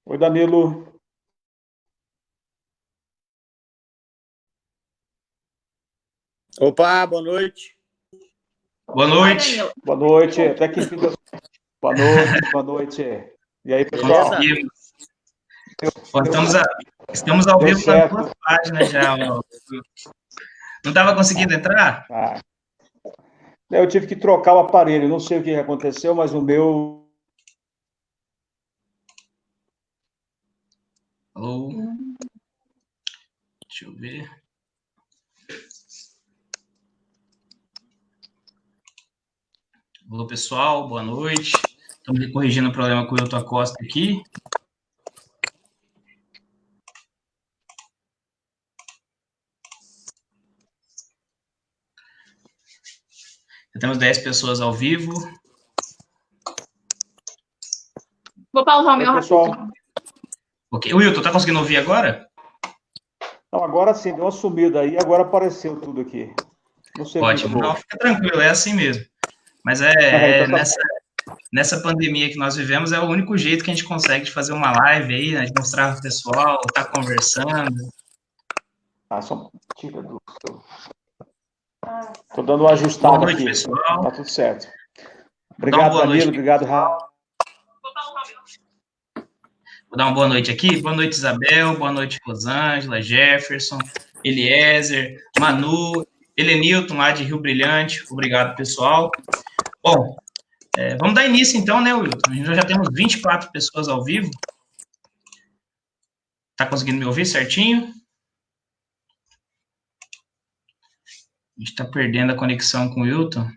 Oi, Danilo. Opa, boa noite. Boa noite. Boa noite. Até que enfim. Boa noite, boa noite. E aí, pessoal? Conseguimos. Bom, estamos ao Deu vivo nas certo. duas páginas já. Não estava conseguindo entrar? Ah, eu tive que trocar o aparelho. Não sei o que aconteceu, mas o meu. Alô? Deixa eu ver. Alô, pessoal. Boa noite. Estamos corrigindo o problema com o Wilton Acosta aqui. Já temos 10 pessoas ao vivo. Vou pausar o meu pessoal. rapidinho. Ok. Wilton, tá conseguindo ouvir agora? Não, agora sim, deu uma sumida aí, agora apareceu tudo aqui. Não sei o que Ótimo. foi. Não, fica tranquilo, é assim mesmo. Mas Então tá nessa pandemia que nós vivemos, é o único jeito que a gente consegue de fazer uma live aí, né, de mostrar pro pessoal, tá conversando. só tira do. Tô dando uma ajustada Boa noite, aqui. pessoal. Tá tudo certo. Vou dar uma Obrigado, boa Danilo. noite. Obrigado, Rafa. Vou dar uma boa noite aqui. Boa noite, Isabel. Boa noite, Rosângela, Jefferson, Eliezer, Manu, Helenilton, lá de Rio Brilhante. Obrigado, pessoal. Bom, vamos dar início então, né, Wilton? Nós já temos 24 pessoas ao vivo. Tá conseguindo me ouvir certinho? A gente tá perdendo a conexão com o Wilton.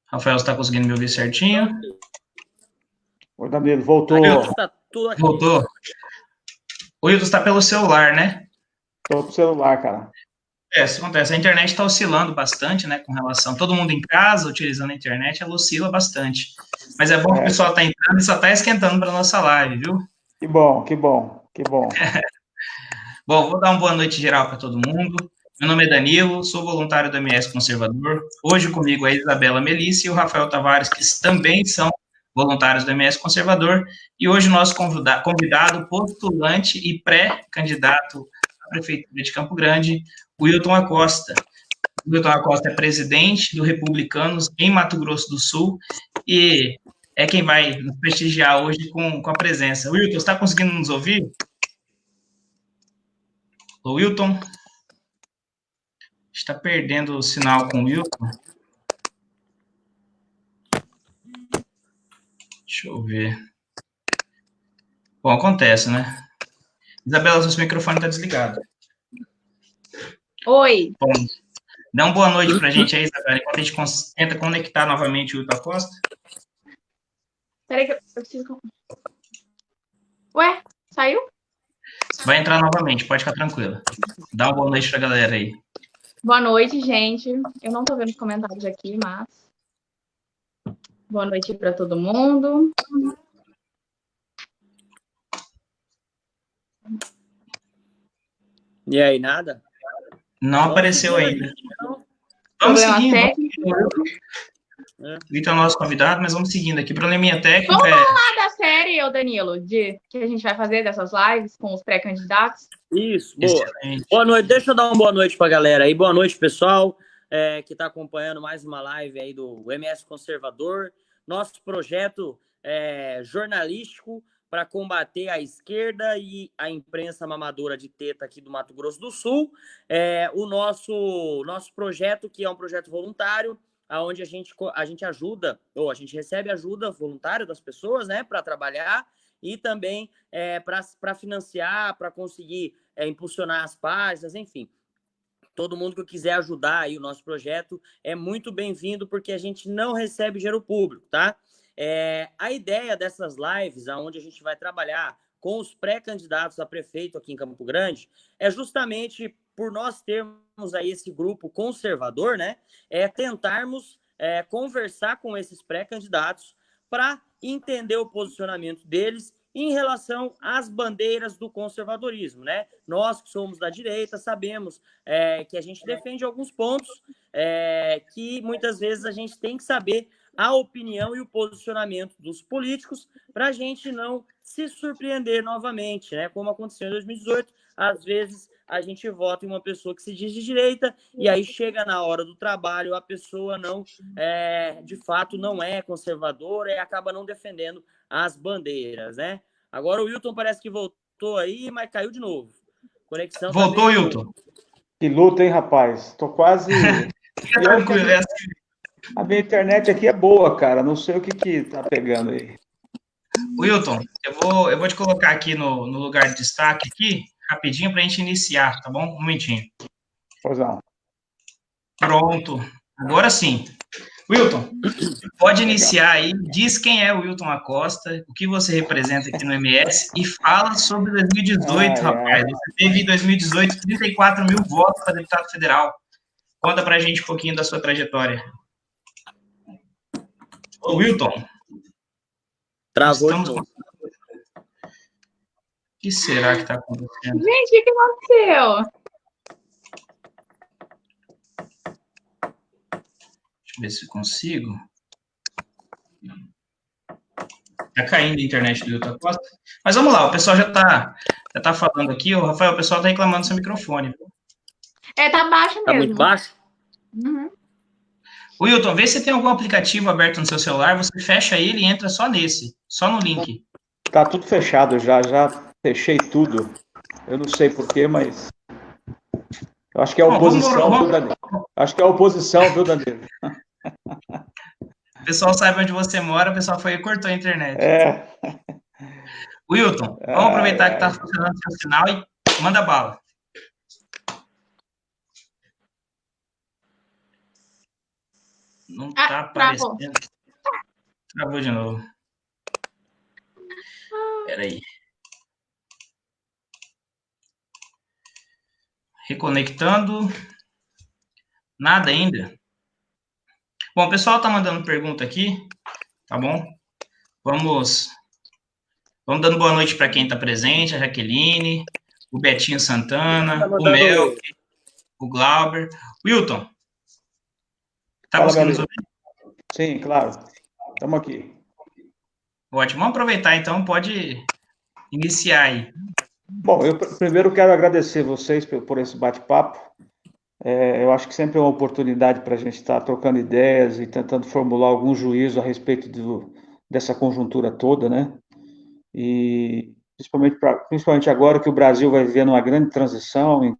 Rafael, você tá conseguindo me ouvir certinho? Oi, Danilo. Voltou. Aqui tá tudo aqui. Voltou? O Wilton está pelo celular, né? Tô pro celular, cara. Isso acontece. A internet está oscilando bastante, né? Com relação. Todo mundo em casa, utilizando a internet, ela oscila bastante. Mas é bom que o pessoal está entrando e só está esquentando para nossa live, viu? Que bom, que bom, que bom. Bom, vou dar uma boa noite geral para todo mundo. Meu nome é Danilo, sou voluntário do MS Conservador. Hoje comigo é a Isabela Melissa e o Rafael Tavares, que também são voluntários do MS Conservador. E hoje o nosso convidado, postulante e pré-candidato à Prefeitura de Campo Grande, Wilton Acosta. O Wilton Acosta é presidente do Republicanos em Mato Grosso do Sul e é quem vai nos prestigiar hoje com a presença. Wilton, você está conseguindo nos ouvir? O Wilton está perdendo o sinal com o Wilton. Deixa eu ver. Bom, acontece, né? Isabela, seu microfone está desligado. Oi. Bom, dá uma boa noite para a gente aí, Isabela, enquanto a gente tenta conectar novamente o Wilton Acosta. Peraí que eu preciso... Ué, saiu? Vai entrar novamente, pode ficar tranquila. Dá uma boa noite para a galera aí. Boa noite, gente. Eu não tô vendo os comentários aqui, mas... Boa noite para todo mundo. E aí, nada? Não apareceu ainda. Então. Vamos Problema seguindo. técnico. Vitor é o nosso convidado, mas vamos seguindo aqui. Probleminha técnica. Vamos falar da série, ô Danilo, que a gente vai fazer dessas lives com os pré-candidatos. Isso, boa. Excelente. Boa noite. Deixa eu dar uma boa noite pra galera aí. Boa noite, pessoal, que tá acompanhando mais uma live aí do MS Conservador. Nosso projeto jornalístico para combater a esquerda e a imprensa mamadora de teta aqui do Mato Grosso do Sul. O nosso projeto, que é um projeto voluntário, onde a gente ajuda, ou a gente recebe ajuda voluntária das pessoas, né, para trabalhar e também para financiar, para conseguir impulsionar as páginas, enfim. Todo mundo que quiser ajudar aí o nosso projeto é muito bem-vindo, porque a gente não recebe dinheiro público, tá? A ideia dessas lives, onde a gente vai trabalhar com os pré-candidatos a prefeito aqui em Campo Grande, é justamente por nós termos aí esse grupo conservador, né? Tentarmos conversar com esses pré-candidatos para entender o posicionamento deles em relação às bandeiras do conservadorismo, né? Nós que somos da direita sabemos que a gente defende alguns pontos que muitas vezes a gente tem que saber a opinião e o posicionamento dos políticos para a gente não se surpreender novamente, né? Como aconteceu em 2018, às vezes a gente vota em uma pessoa que se diz de direita e aí chega na hora do trabalho, a pessoa não, de fato, não é conservadora e acaba não defendendo as bandeiras, né? Agora o Wilton parece que voltou aí, mas caiu de novo. Conexão Voltou, tá meio... Wilton. Que luta, hein, rapaz? Tô quase... Fica tranquilo, é assim. A minha internet aqui é boa, cara. Não sei o que tá pegando aí. Wilton, eu vou te colocar aqui no lugar de destaque aqui, rapidinho, para a gente iniciar, tá bom? Um momentinho. Pois não. Pronto. Agora sim. Wilton, pode iniciar aí, diz quem é o Wilton Acosta, o que você representa aqui no MS e fala sobre 2018, rapaz. Você teve em 2018 34 mil votos para deputado federal. Conta pra gente um pouquinho da sua trajetória. Ô, Wilton. Travou Estamos de novo. O que será que está acontecendo? Gente, o que aconteceu? Deixa eu ver se eu consigo. Tá caindo a internet do Wilton Acosta. Mas vamos lá, o pessoal já tá falando aqui. O Rafael, o pessoal tá reclamando do seu microfone. Tá baixo mesmo. Tá muito baixo? Uhum. Wilton, vê se tem algum aplicativo aberto no seu celular, você fecha ele e entra só nesse, só no link. Tá tudo fechado já fechei tudo. Eu não sei porquê, mas... Eu acho que é a oposição, viu, Danilo? Acho que é a oposição, viu, Danilo? O pessoal sabe onde você mora, o pessoal foi e cortou a internet. Wilton, vamos aproveitar que tá funcionando o seu sinal e manda bala. Não tá aparecendo. Travou de novo. Peraí. Reconectando. Nada ainda. Bom, o pessoal tá mandando pergunta aqui, tá bom? Vamos dando boa noite para quem tá presente, a Jaqueline, o Betinho Santana, o Mel, o Glauber. Wilton, tá conseguindo nos ouvir? Sim, claro. Estamos aqui. Ótimo. Vamos aproveitar, então, pode iniciar aí. Bom, eu primeiro quero agradecer vocês por esse bate-papo. Eu acho que sempre é uma oportunidade para a gente estar trocando ideias e tentando formular algum juízo a respeito dessa conjuntura toda, né? E principalmente agora que o Brasil vai vivendo uma grande transição.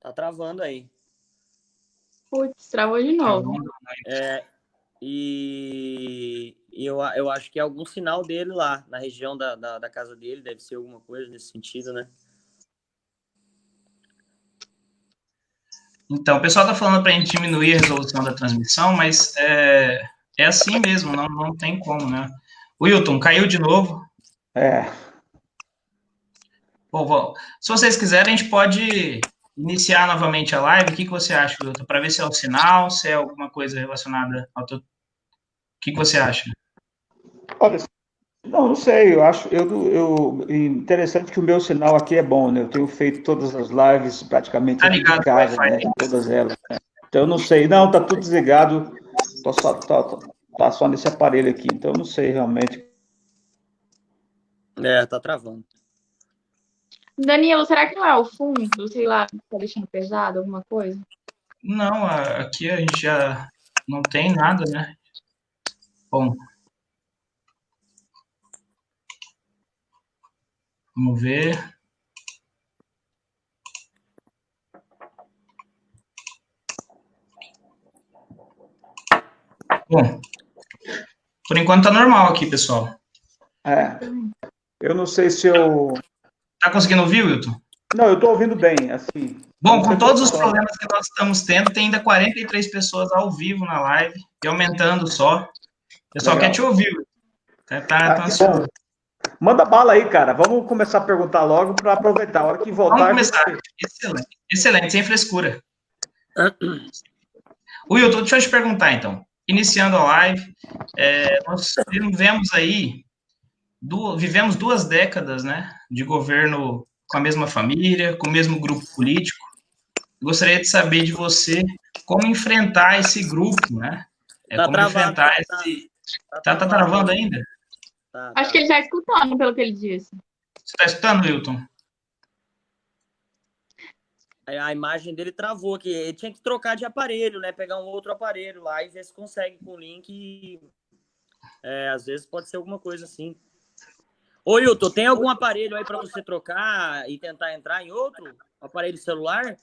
Tá travando aí. Putz, travou de novo. E eu acho que é algum sinal dele lá, na região da casa dele, deve ser alguma coisa nesse sentido, né? Então, o pessoal tá falando para a gente diminuir a resolução da transmissão, mas é assim mesmo, não tem como, né? Wilton, caiu de novo. Bom, se vocês quiserem, a gente pode iniciar novamente a live. O que você acha, Wilton? Para ver se é o sinal, se é alguma coisa relacionada ao teu... O que você acha? Olha, não sei, eu acho interessante que o meu sinal aqui é bom, né? Eu tenho feito todas as lives praticamente Tá ligado de casa, né? Todas elas. Né? Então eu não sei, não, tá tudo desligado, tá só nesse aparelho aqui, então eu não sei realmente. Tá travando. Danilo, será que não é o fundo? Sei lá, tá deixando pesado, alguma coisa? Não, aqui a gente já não tem nada, né? Bom. Vamos ver. Bom, por enquanto tá normal aqui, pessoal. Eu não sei se eu... Tá conseguindo ouvir, Wilton? Não, eu tô ouvindo bem, assim. Bom, com todos os problemas que nós estamos tendo, tem ainda 43 pessoas ao vivo na live, e aumentando só. O pessoal quer te ouvir, Wilton. Tá ansioso. Manda bala aí, cara. Vamos começar a perguntar logo para aproveitar. A hora que voltar... Vamos começar. Excelente, sem frescura. Wilton, deixa eu te perguntar, então. Iniciando a live, nós vivemos 2 décadas, né, de governo com a mesma família, com o mesmo grupo político. Gostaria de saber de você como enfrentar esse grupo, né? Tá Como travado, enfrentar esse... Tá travado. travando ainda? Acho que ele está escutando, pelo que ele disse. Você está escutando, Wilton? A imagem dele travou aqui. Ele tinha que trocar de aparelho, né? Pegar um outro aparelho lá e ver se consegue com o link. Às vezes pode ser alguma coisa assim. Ô, Wilton, tem algum aparelho aí para você trocar e tentar entrar em outro? Aparelho celular?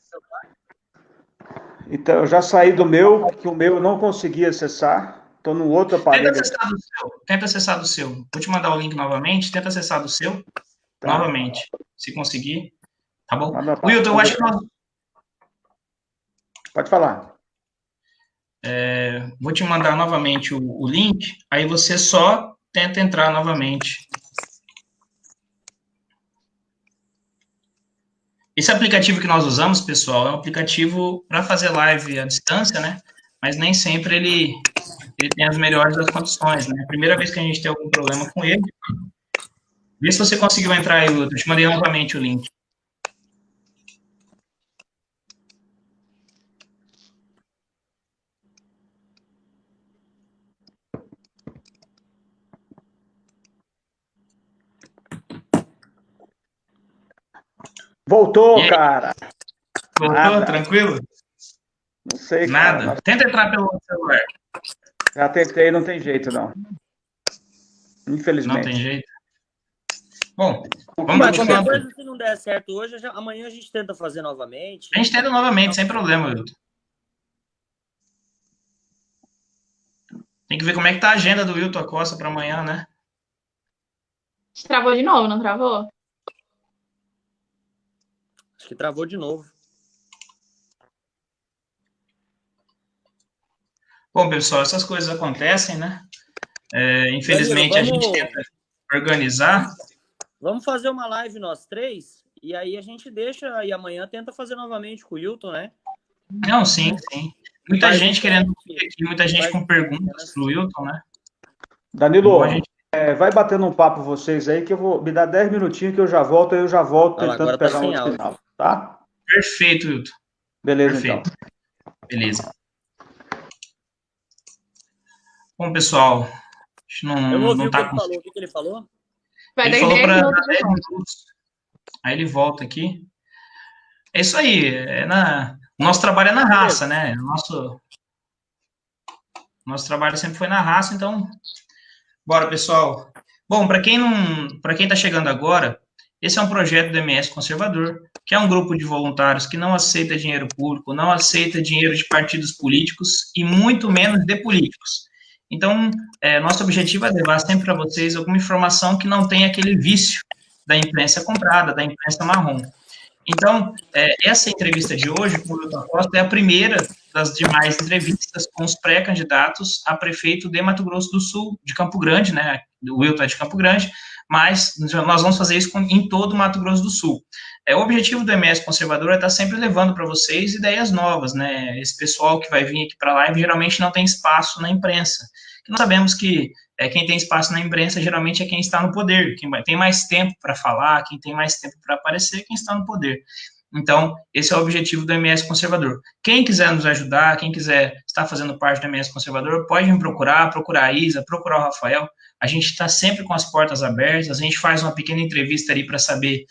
Então, eu já saí do meu, que o meu eu não consegui acessar. Estou num outro aparelho. Tenta acessar do seu. Vou te mandar o link novamente. Tenta acessar do seu. Tá. Novamente. Se conseguir. Tá bom? Wilton, eu acho que nós... Pode falar. Vou te mandar novamente o link. Aí você só tenta entrar novamente. Esse aplicativo que nós usamos, pessoal, é um aplicativo para fazer live à distância, né? Mas nem sempre ele tem as melhores das condições, né? A primeira vez que a gente tem algum problema com ele. Vê se você conseguiu entrar aí, Wilton. Eu te mandei novamente o link. Voltou, cara. Voltou? Nada. Tranquilo? Não sei, nada. Cara. Tenta entrar pelo celular. Já tentei, não tem jeito, não. Infelizmente. Não tem jeito. Bom, vamos qualquer coisa, se não der certo hoje, amanhã a gente tenta fazer novamente. A gente tenta novamente, sem problema, Wilton. Tem que ver como é que tá a agenda do Wilton Acosta para amanhã, né? Travou de novo, não travou? Acho que travou de novo. Bom, pessoal, essas coisas acontecem, né? Infelizmente, a gente tenta organizar. Vamos fazer uma live nós três, e aí a gente deixa, e amanhã tenta fazer novamente com o Wilton, né? Não, sim. Muita gente querendo aqui, muita gente com perguntas pro Wilton, né? Danilo, vai batendo um papo vocês aí, que eu vou me dar 10 minutinhos que eu já volto tentando pegar um sinal, tá? Perfeito, Wilton. Beleza, perfeito. Então. Beleza. Bom, pessoal, eu não ouvi o que ele falou. O que ele falou? Ele falou para 10 minutos. Aí ele volta aqui. É isso aí. O nosso trabalho é na raça, né? Nosso trabalho sempre foi na raça, então... Bora, pessoal. Bom, para quem está chegando agora, esse é um projeto do MS Conservador, que é um grupo de voluntários que não aceita dinheiro público, não aceita dinheiro de partidos políticos e muito menos de políticos. Então, nosso objetivo é levar sempre para vocês alguma informação que não tenha aquele vício da imprensa comprada, da imprensa marrom. Então, essa entrevista de hoje com o Wilton Acosta é a primeira das demais entrevistas com os pré-candidatos a prefeito de Mato Grosso do Sul, de Campo Grande, né? O Wilton é de Campo Grande, mas nós vamos fazer isso em todo o Mato Grosso do Sul. O objetivo do MS Conservador é estar sempre levando para vocês ideias novas, né? Esse pessoal que vai vir aqui para a live geralmente não tem espaço na imprensa. Nós sabemos que quem tem espaço na imprensa geralmente é quem está no poder, quem tem mais tempo para falar, quem tem mais tempo para aparecer, quem está no poder. Então, esse é o objetivo do MS Conservador. Quem quiser nos ajudar, quem quiser estar fazendo parte do MS Conservador, pode me procurar a Isa, procurar o Rafael. A gente está sempre com as portas abertas, a gente faz uma pequena entrevista ali para saber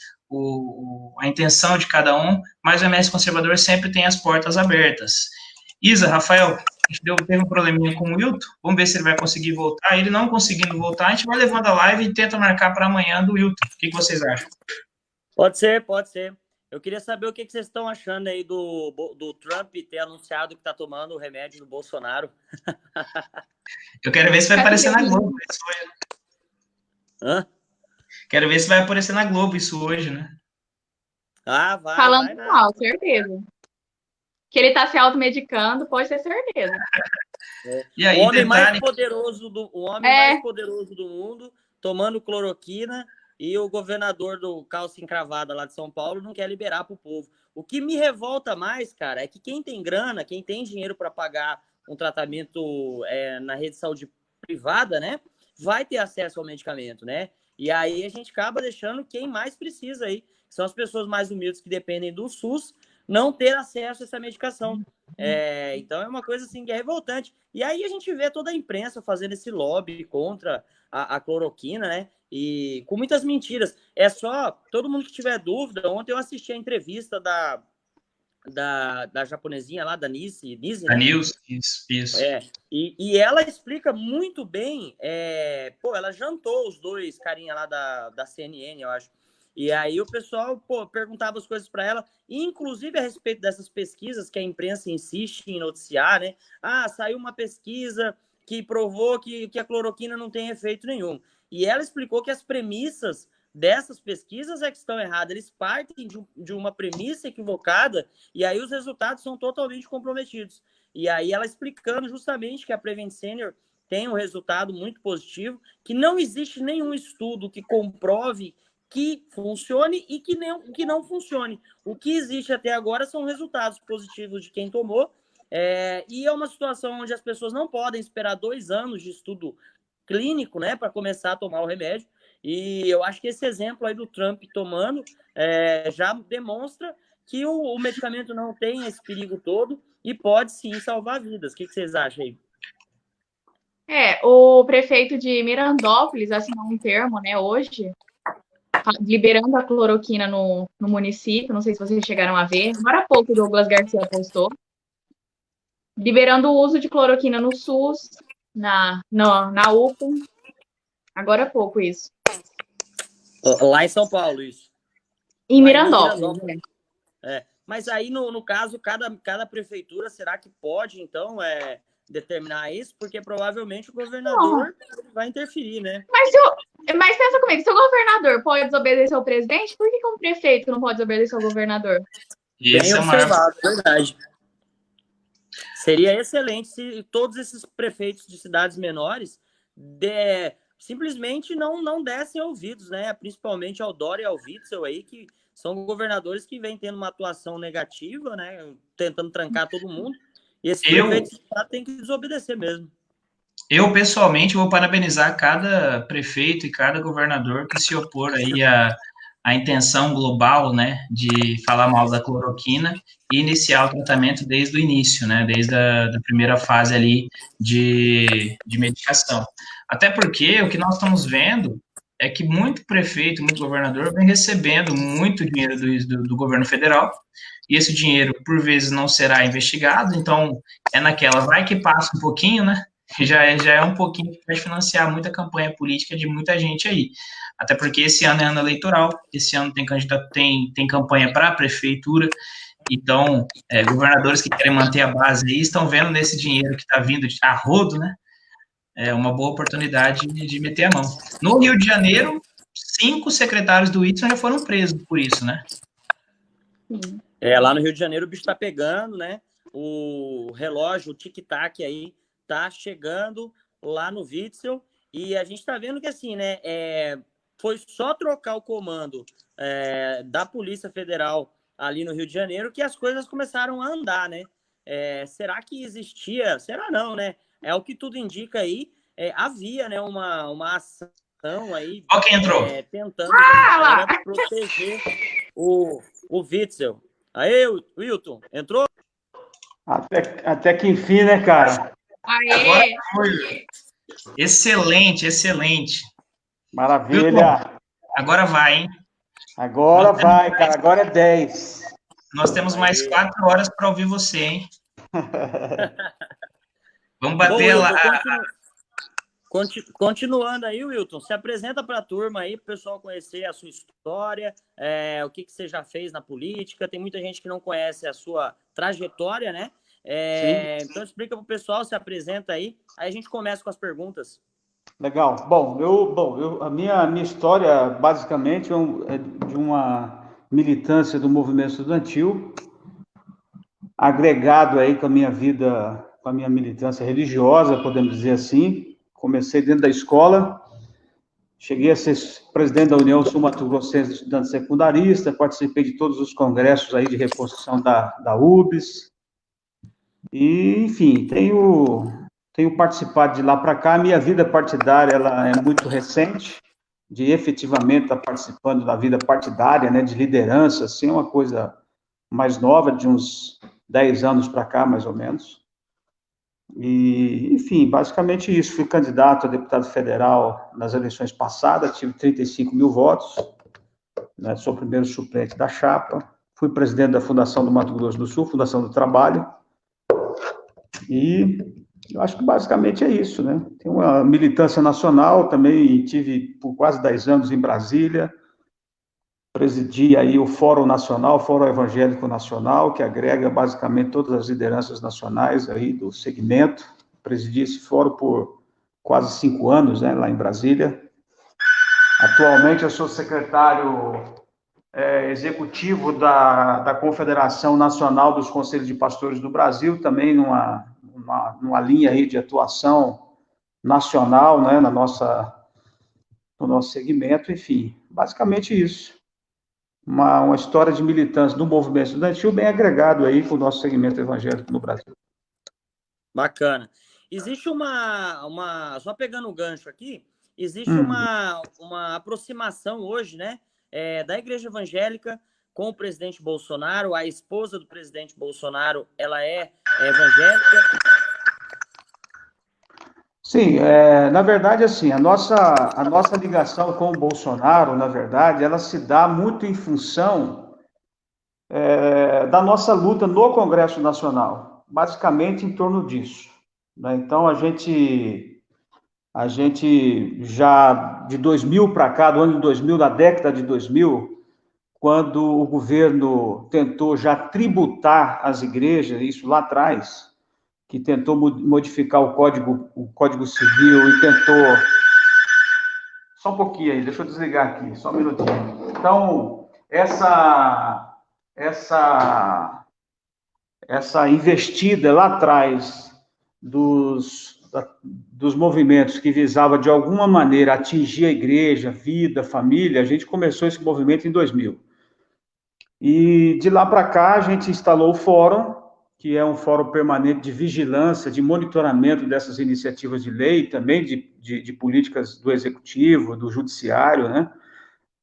a intenção de cada um, mas o MS Conservador sempre tem as portas abertas. Isa, Rafael, a gente teve um probleminha com o Wilton, vamos ver se ele vai conseguir voltar. Ele não conseguindo voltar, a gente vai levando a live e tenta marcar para amanhã do Wilton. O que vocês acham? Pode ser. Eu queria saber o que vocês estão achando aí do Trump ter anunciado que está tomando o remédio do Bolsonaro. Eu quero ver se vai aparecer na Globo isso hoje. Hã? Quero ver se vai aparecer na Globo isso hoje, né? Vai. Falando mal, certeza. Que ele está se automedicando, pode ter certeza. E aí, o homem mais poderoso do mundo, tomando cloroquina, e o governador do calça encravada lá de São Paulo não quer liberar para o povo. O que me revolta mais, cara, é que quem tem grana, quem tem dinheiro para pagar um tratamento na rede de saúde privada, né, vai ter acesso ao medicamento, né? E aí a gente acaba deixando quem mais precisa aí, são as pessoas mais humildes que dependem do SUS, não ter acesso a essa medicação. Então é uma coisa assim que é revoltante. E aí a gente vê toda a imprensa fazendo esse lobby contra a cloroquina, né? E com muitas mentiras. É só, todo mundo que tiver dúvida, ontem eu assisti a entrevista da japonesinha lá, da Nise, A né? Nilce, isso. E ela explica muito bem, ela jantou os dois carinha lá da CNN, eu acho. E aí o pessoal, perguntava as coisas para ela, inclusive a respeito dessas pesquisas que a imprensa insiste em noticiar, né? Saiu uma pesquisa que provou que a cloroquina não tem efeito nenhum. E ela explicou que as premissas dessas pesquisas é que estão erradas. Eles partem de uma premissa equivocada e aí os resultados são totalmente comprometidos. E aí ela explicando justamente que a Prevent Senior tem um resultado muito positivo, que não existe nenhum estudo que comprove que funcione e que não funcione. O que existe até agora são resultados positivos de quem tomou, e é uma situação onde as pessoas não podem esperar 2 anos de estudo clínico, né, para começar a tomar o remédio. E eu acho que esse exemplo aí do Trump tomando já demonstra que o medicamento não tem esse perigo todo e pode sim salvar vidas. O que vocês acham aí? O prefeito de Mirandópolis assinou um termo, né, hoje, liberando a cloroquina no município. Não sei se vocês chegaram a ver. Agora há pouco o Douglas Garcia postou. Liberando o uso de cloroquina no SUS, na UPA. Agora há pouco isso. Lá em São Paulo, isso. Em Mirandópolis. Mas aí, no caso, cada prefeitura, será que pode, então, determinar isso? Porque provavelmente o governador vai interferir, né? Mas pensa comigo, se o governador pode desobedecer ao presidente, por que um prefeito não pode desobedecer ao governador? Bem observado, verdade. Seria excelente se todos esses prefeitos de cidades menores simplesmente não dessem ouvidos, né? Principalmente ao Dória e ao Witzel aí, que são governadores que vêm tendo uma atuação negativa, né? Tentando trancar todo mundo. E esses prefeitos de estado têm que desobedecer mesmo. Eu, pessoalmente, vou parabenizar cada prefeito e cada governador que se opor aí à intenção global, né, de falar mal da cloroquina e iniciar o tratamento desde o início, né, desde a primeira fase ali de medicação. Até porque o que nós estamos vendo é que muito prefeito, muito governador vem recebendo muito dinheiro do governo federal, e esse dinheiro, por vezes, não será investigado, então naquela, vai que passa um pouquinho, né, já é um pouquinho que pode financiar muita campanha política de muita gente aí. Até porque esse ano é ano eleitoral, esse ano tem campanha para a prefeitura, então, governadores que querem manter a base aí estão vendo nesse dinheiro que está vindo a rodo, né? É uma boa oportunidade de meter a mão. No Rio de Janeiro, 5 secretários do Whitson já foram presos por isso, né? Lá no Rio de Janeiro o bicho está pegando, né? O relógio, o tic-tac aí, tá chegando lá no Witzel, e a gente tá vendo que, assim, né, foi só trocar o comando da Polícia Federal ali no Rio de Janeiro que as coisas começaram a andar, né? Será que existia? Será não, né? É o que tudo indica aí. Havia, né, uma ação aí tentando proteger o Witzel. Aí, Wilton, entrou? Até que enfim, né, cara? Agora foi. Excelente. Maravilha. Agora vai, hein? Agora vai, cara. Agora é 10. Nós temos mais 4 horas para ouvir você, hein? Vamos bater Bom, lá. Continuando aí, Wilton, se apresenta para a turma aí, para o pessoal conhecer a sua história, o que você já fez na política. Tem muita gente que não conhece a sua trajetória, né? Então explica para o pessoal, se apresenta aí a gente começa com as perguntas. Legal. A minha história basicamente é de uma militância do movimento estudantil, agregado aí com a minha vida, com a minha militância religiosa, podemos dizer assim. Comecei dentro da escola, cheguei a ser presidente da União Sul-Mato-Grossense de Estudantes Secundaristas, participei de todos os congressos aí de reconstrução da UBS, e, enfim, tenho participado de lá para cá. A minha vida partidária ela é muito recente, de efetivamente estar participando da vida partidária, né, de liderança, assim, é uma coisa mais nova, de uns 10 anos para cá, mais ou menos. E, enfim, basicamente isso. Fui candidato a deputado federal nas eleições passadas, tive 35 mil votos, né, sou o primeiro suplente da chapa. Fui presidente da Fundação do Mato Grosso do Sul, Fundação do Trabalho, e eu acho que basicamente é isso, né? Tem uma militância nacional, também tive por quase 10 anos em Brasília, presidi aí o Fórum Nacional, Fórum Evangélico Nacional, que agrega basicamente todas as lideranças nacionais aí do segmento. Presidi esse fórum por quase 5 anos, né, lá em Brasília. Atualmente eu sou secretário executivo da Confederação Nacional dos Conselhos de Pastores do Brasil, também numa linha aí de atuação nacional, né, no nosso segmento, enfim, basicamente isso. Uma história de militância do movimento estudantil bem agregado aí com o nosso segmento evangélico no Brasil. Bacana. Existe só pegando o gancho aqui, existe uma aproximação hoje, né, da Igreja Evangélica com o presidente Bolsonaro. A esposa do presidente Bolsonaro, ela é evangélica? Sim, na verdade, assim, a nossa ligação com o Bolsonaro, na verdade, ela se dá muito em função da nossa luta no Congresso Nacional, basicamente em torno disso, né? Então, a gente já de 2000 para cá, do ano de 2000, da década de 2000, quando o governo tentou já tributar as igrejas, isso lá atrás, que tentou modificar o Código Civil e tentou... Só um pouquinho aí, deixa eu desligar aqui, só um minutinho. Então, essa investida lá atrás dos movimentos que visava, de alguma maneira, atingir a igreja, vida, família, a gente começou esse movimento em 2000. E de lá para cá, a gente instalou o fórum, que é um fórum permanente de vigilância, de monitoramento dessas iniciativas de lei, também de políticas do executivo, do judiciário, né?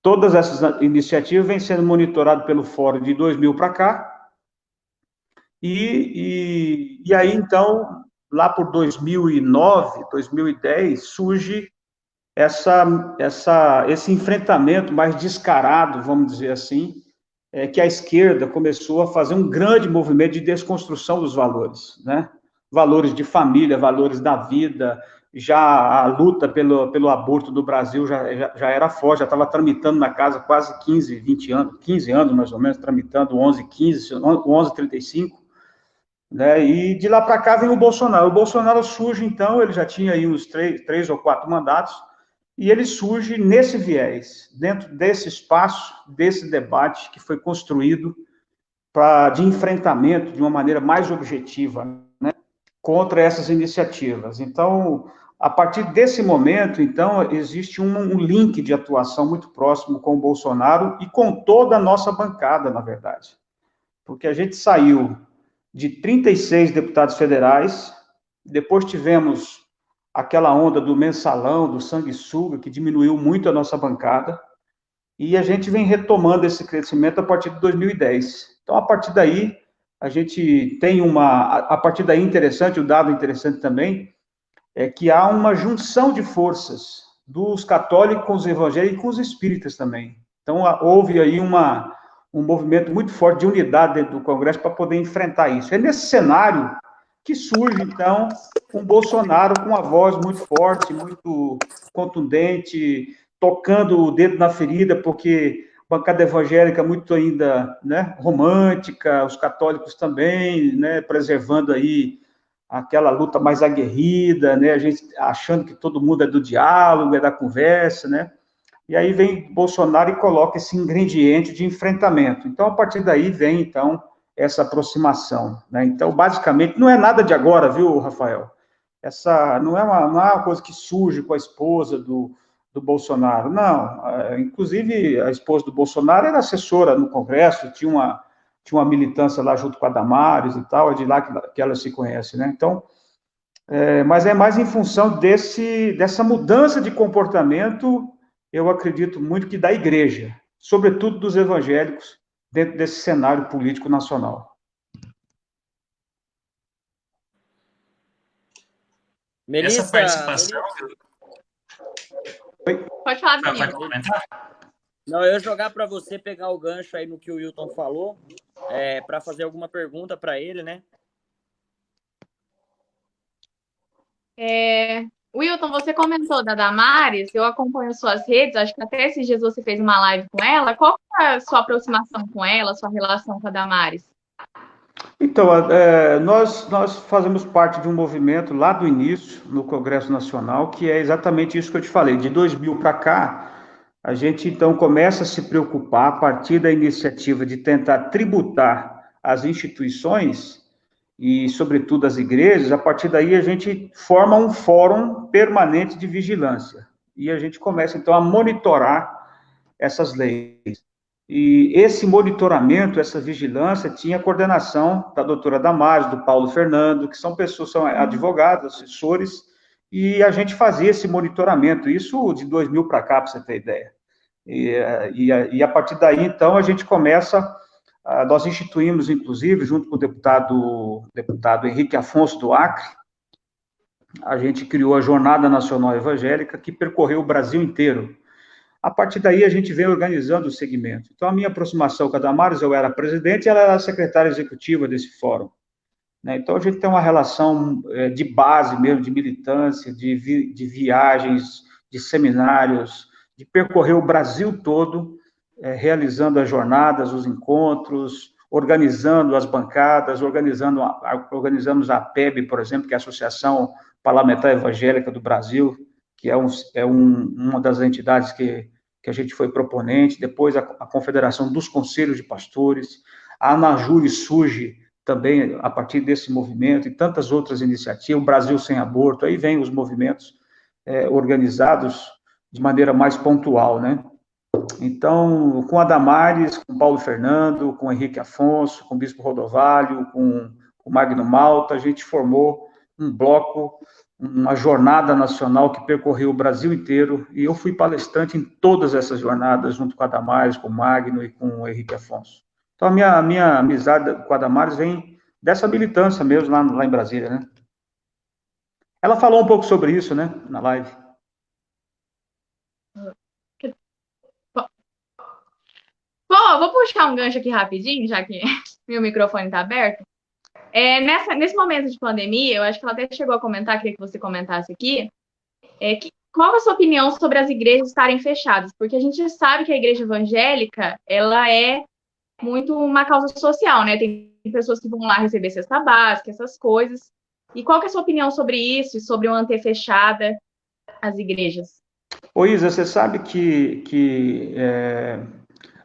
Todas essas iniciativas vêm sendo monitoradas pelo fórum de 2000 para cá, e aí, então, lá por 2009, 2010, surge esse enfrentamento mais descarado, vamos dizer assim, que a esquerda começou a fazer um grande movimento de desconstrução dos valores, né? Valores de família, valores da vida. Já a luta pelo aborto do Brasil já era forte, já estava tramitando na casa quase 15, 20 anos, 15 anos mais ou menos, tramitando 11:35, né? E de lá para cá vem o Bolsonaro. O Bolsonaro surge, então, ele já tinha aí uns 3 ou 4 mandatos, e ele surge nesse viés, dentro desse espaço, desse debate que foi construído de enfrentamento de uma maneira mais objetiva, né, contra essas iniciativas. Então, a partir desse momento, então, existe um link de atuação muito próximo com o Bolsonaro e com toda a nossa bancada, na verdade. Porque a gente saiu de 36 deputados federais, depois tivemos aquela onda do mensalão, do sanguessuga, que diminuiu muito a nossa bancada, e a gente vem retomando esse crescimento a partir de 2010. Então, a partir daí, a gente tem a partir daí interessante, o dado interessante também, é que há uma junção de forças dos católicos com os evangélicos e com os espíritas também. Então, houve aí um movimento muito forte de unidade dentro do Congresso para poder enfrentar isso. É nesse cenário que surge, então, um Bolsonaro com uma voz muito forte, muito contundente, tocando o dedo na ferida, porque a bancada evangélica muito ainda, né, romântica, os católicos também, né, preservando aí aquela luta mais aguerrida, né, a gente achando que todo mundo é do diálogo, é da conversa, né, e aí vem Bolsonaro e coloca esse ingrediente de enfrentamento. Então, a partir daí vem, então, essa aproximação, né? Então, basicamente, não é nada de agora, viu, Rafael? Essa não é uma coisa que surge com a esposa do Bolsonaro, não. Inclusive, a esposa do Bolsonaro era assessora no Congresso, tinha uma militância lá junto com a Damares e tal, é de lá que ela se conhece, né? Então, mas é mais em função dessa mudança de comportamento eu acredito muito que da igreja, sobretudo dos evangélicos, dentro desse cenário político nacional. Essa Melissa, participação... Pode falar, Pode Danilo. comentar? não, eu ia jogar para você pegar o gancho aí no que o Wilton falou, para fazer alguma pergunta para ele, né? Wilton, você comentou da Damares, eu acompanho suas redes, acho que até esses dias você fez uma live com ela. Qual que é a sua aproximação com ela, sua relação com a Damares? Então, nós fazemos parte de um movimento lá do início, no Congresso Nacional, que é exatamente isso que eu te falei. De 2000 para cá, a gente então começa a se preocupar, a partir da iniciativa de tentar tributar as instituições e, sobretudo, as igrejas. A partir daí, a gente forma um fórum permanente de vigilância. E a gente começa, então, a monitorar essas leis. E esse monitoramento, essa vigilância, tinha a coordenação da doutora Damares, do Paulo Fernando, que são pessoas, são advogados, assessores, e a gente fazia esse monitoramento, isso de 2000 para cá, para você ter ideia. E a partir daí, então, a gente começa, nós instituímos, inclusive, junto com o deputado Henrique Afonso do Acre, a gente criou a Jornada Nacional Evangélica, que percorreu o Brasil inteiro. A partir daí, a gente vem organizando o segmento. Então, a minha aproximação com a Damares, eu era presidente e ela era secretária executiva desse fórum. Então, a gente tem uma relação de base mesmo, de militância, de viagens, de seminários, de percorrer o Brasil todo, realizando as jornadas, os encontros, organizando as bancadas, organizamos a APEB, por exemplo, que é a Associação Parlamentar Evangélica do Brasil, que é uma das entidades que a gente foi proponente. Depois a Confederação dos Conselhos de Pastores, a Anajure surge também a partir desse movimento e tantas outras iniciativas, o Brasil Sem Aborto, aí vem os movimentos organizados de maneira mais pontual, né? Então, com a Damares, com o Paulo Fernando, com o Henrique Afonso, com o Bispo Rodovalho, com o Magno Malta, a gente formou um bloco, uma jornada nacional que percorreu o Brasil inteiro, e eu fui palestrante em todas essas jornadas, junto com a Damares, com o Magno e com o Henrique Afonso. Então, a minha amizade com a Damares vem dessa militância mesmo, lá em Brasília, né? Ela falou um pouco sobre isso, né, na live. Bom, vou puxar um gancho aqui rapidinho, já que meu microfone está aberto. Nesse momento de pandemia, eu acho que ela até chegou a comentar, queria que você comentasse aqui, qual é a sua opinião sobre as igrejas estarem fechadas? Porque a gente sabe que a igreja evangélica, ela é muito uma causa social, né? Tem pessoas que vão lá receber cesta básica, essas coisas. E qual que é a sua opinião sobre isso e sobre manter fechada as igrejas? Ô Isa, você sabe que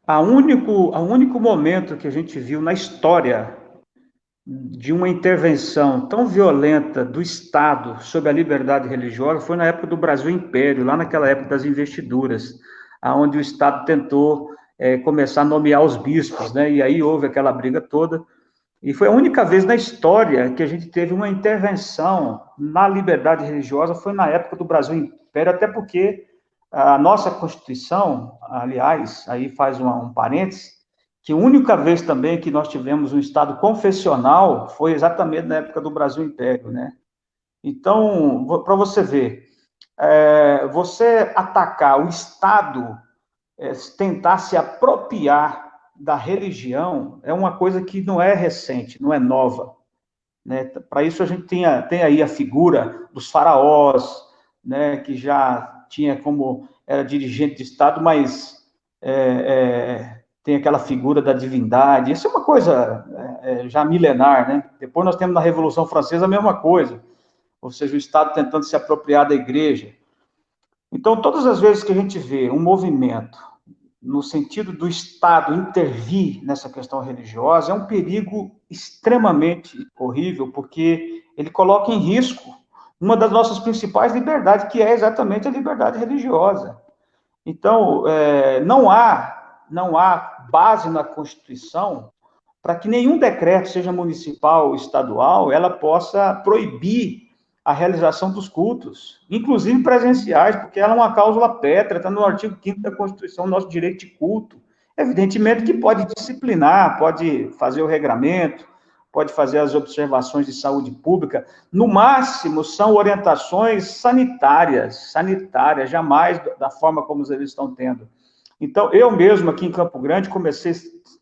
o único momento que a gente viu na história de uma intervenção tão violenta do Estado sobre a liberdade religiosa foi na época do Brasil Império, lá naquela época das investiduras, onde o Estado tentou começar a nomear os bispos, né? E aí houve aquela briga toda. E foi a única vez na história que a gente teve uma intervenção na liberdade religiosa, foi na época do Brasil Império, até porque a nossa Constituição, aliás, aí faz um parênteses, que a única vez também que nós tivemos um Estado confessional foi exatamente na época do Brasil Império, né? Então, para você ver, você atacar o Estado, tentar se apropriar da religião, é uma coisa que não é recente, não é nova, né? Para isso a gente tem aí a figura dos faraós, né, que já tinha era dirigente de Estado, mas tem aquela figura da divindade. Isso é uma coisa já milenar, né? Depois nós temos na Revolução Francesa a mesma coisa, ou seja, o Estado tentando se apropriar da igreja. Então, todas as vezes que a gente vê um movimento no sentido do Estado intervir nessa questão religiosa, é um perigo extremamente horrível, porque ele coloca em risco uma das nossas principais liberdades, que é exatamente a liberdade religiosa. Então, não há base na Constituição para que nenhum decreto, seja municipal ou estadual, ela possa proibir a realização dos cultos, inclusive presenciais, porque ela é uma cláusula pétrea, está no artigo 5º da Constituição, nosso direito de culto. Evidentemente que pode disciplinar, pode fazer o regramento, pode fazer as observações de saúde pública, no máximo são orientações sanitárias, jamais da forma como eles estão tendo. Então, eu mesmo aqui em Campo Grande comecei a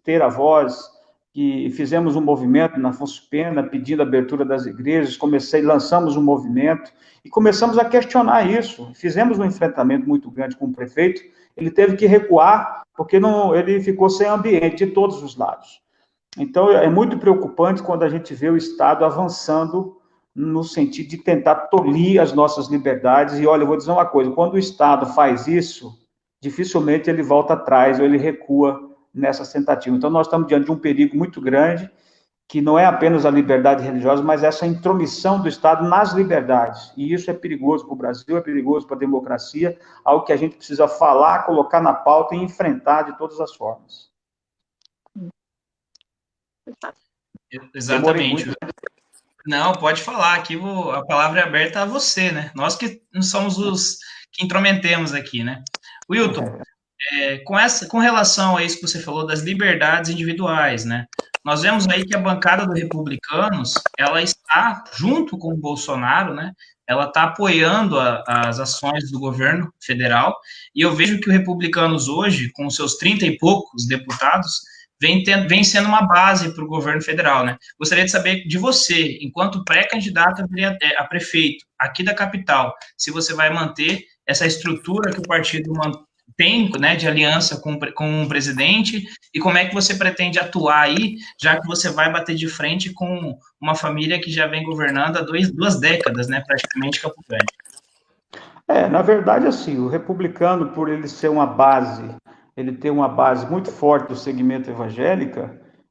ter a voz, e fizemos um movimento na Afonso Pena, pedindo a abertura das igrejas, lançamos um movimento, e começamos a questionar isso, fizemos um enfrentamento muito grande com o prefeito, ele teve que recuar, porque ele ficou sem ambiente de todos os lados. Então, é muito preocupante quando a gente vê o Estado avançando no sentido de tentar tolir as nossas liberdades. E, olha, eu vou dizer uma coisa, quando o Estado faz isso, dificilmente ele volta atrás ou ele recua nessa tentativa. Então, nós estamos diante de um perigo muito grande, que não é apenas a liberdade religiosa, mas essa intromissão do Estado nas liberdades. E isso é perigoso para o Brasil, é perigoso para a democracia, algo que a gente precisa falar, colocar na pauta e enfrentar de todas as formas. Exatamente. Não, pode falar, aqui a palavra é aberta a você, né? Nós que somos os que intrometemos aqui, né? Wilton, com relação a isso que você falou das liberdades individuais, né? Nós vemos aí que a bancada dos republicanos, ela está junto com o Bolsonaro, né? Ela está apoiando as ações do governo federal, e eu vejo que os republicanos hoje, com seus 30 e poucos deputados, vem sendo uma base para o governo federal, né? Gostaria de saber de você, enquanto pré-candidato a prefeito aqui da capital, se você vai manter essa estrutura que o partido tem, né, de aliança com o presidente, e como é que você pretende atuar aí, já que você vai bater de frente com uma família que já vem governando há duas décadas, né, praticamente, Campo Grande. Na verdade, assim, o republicano, por ele ser uma base, ele tem uma base muito forte do segmento evangélico,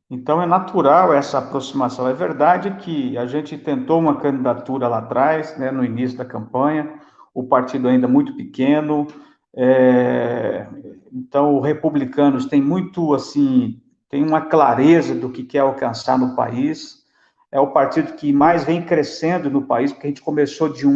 então é natural essa aproximação. É verdade que a gente tentou uma candidatura lá atrás, né, no início da campanha, o partido ainda muito pequeno, então os republicanos têm muito, assim, tem uma clareza do que quer alcançar no país, é o partido que mais vem crescendo no país, porque a gente começou de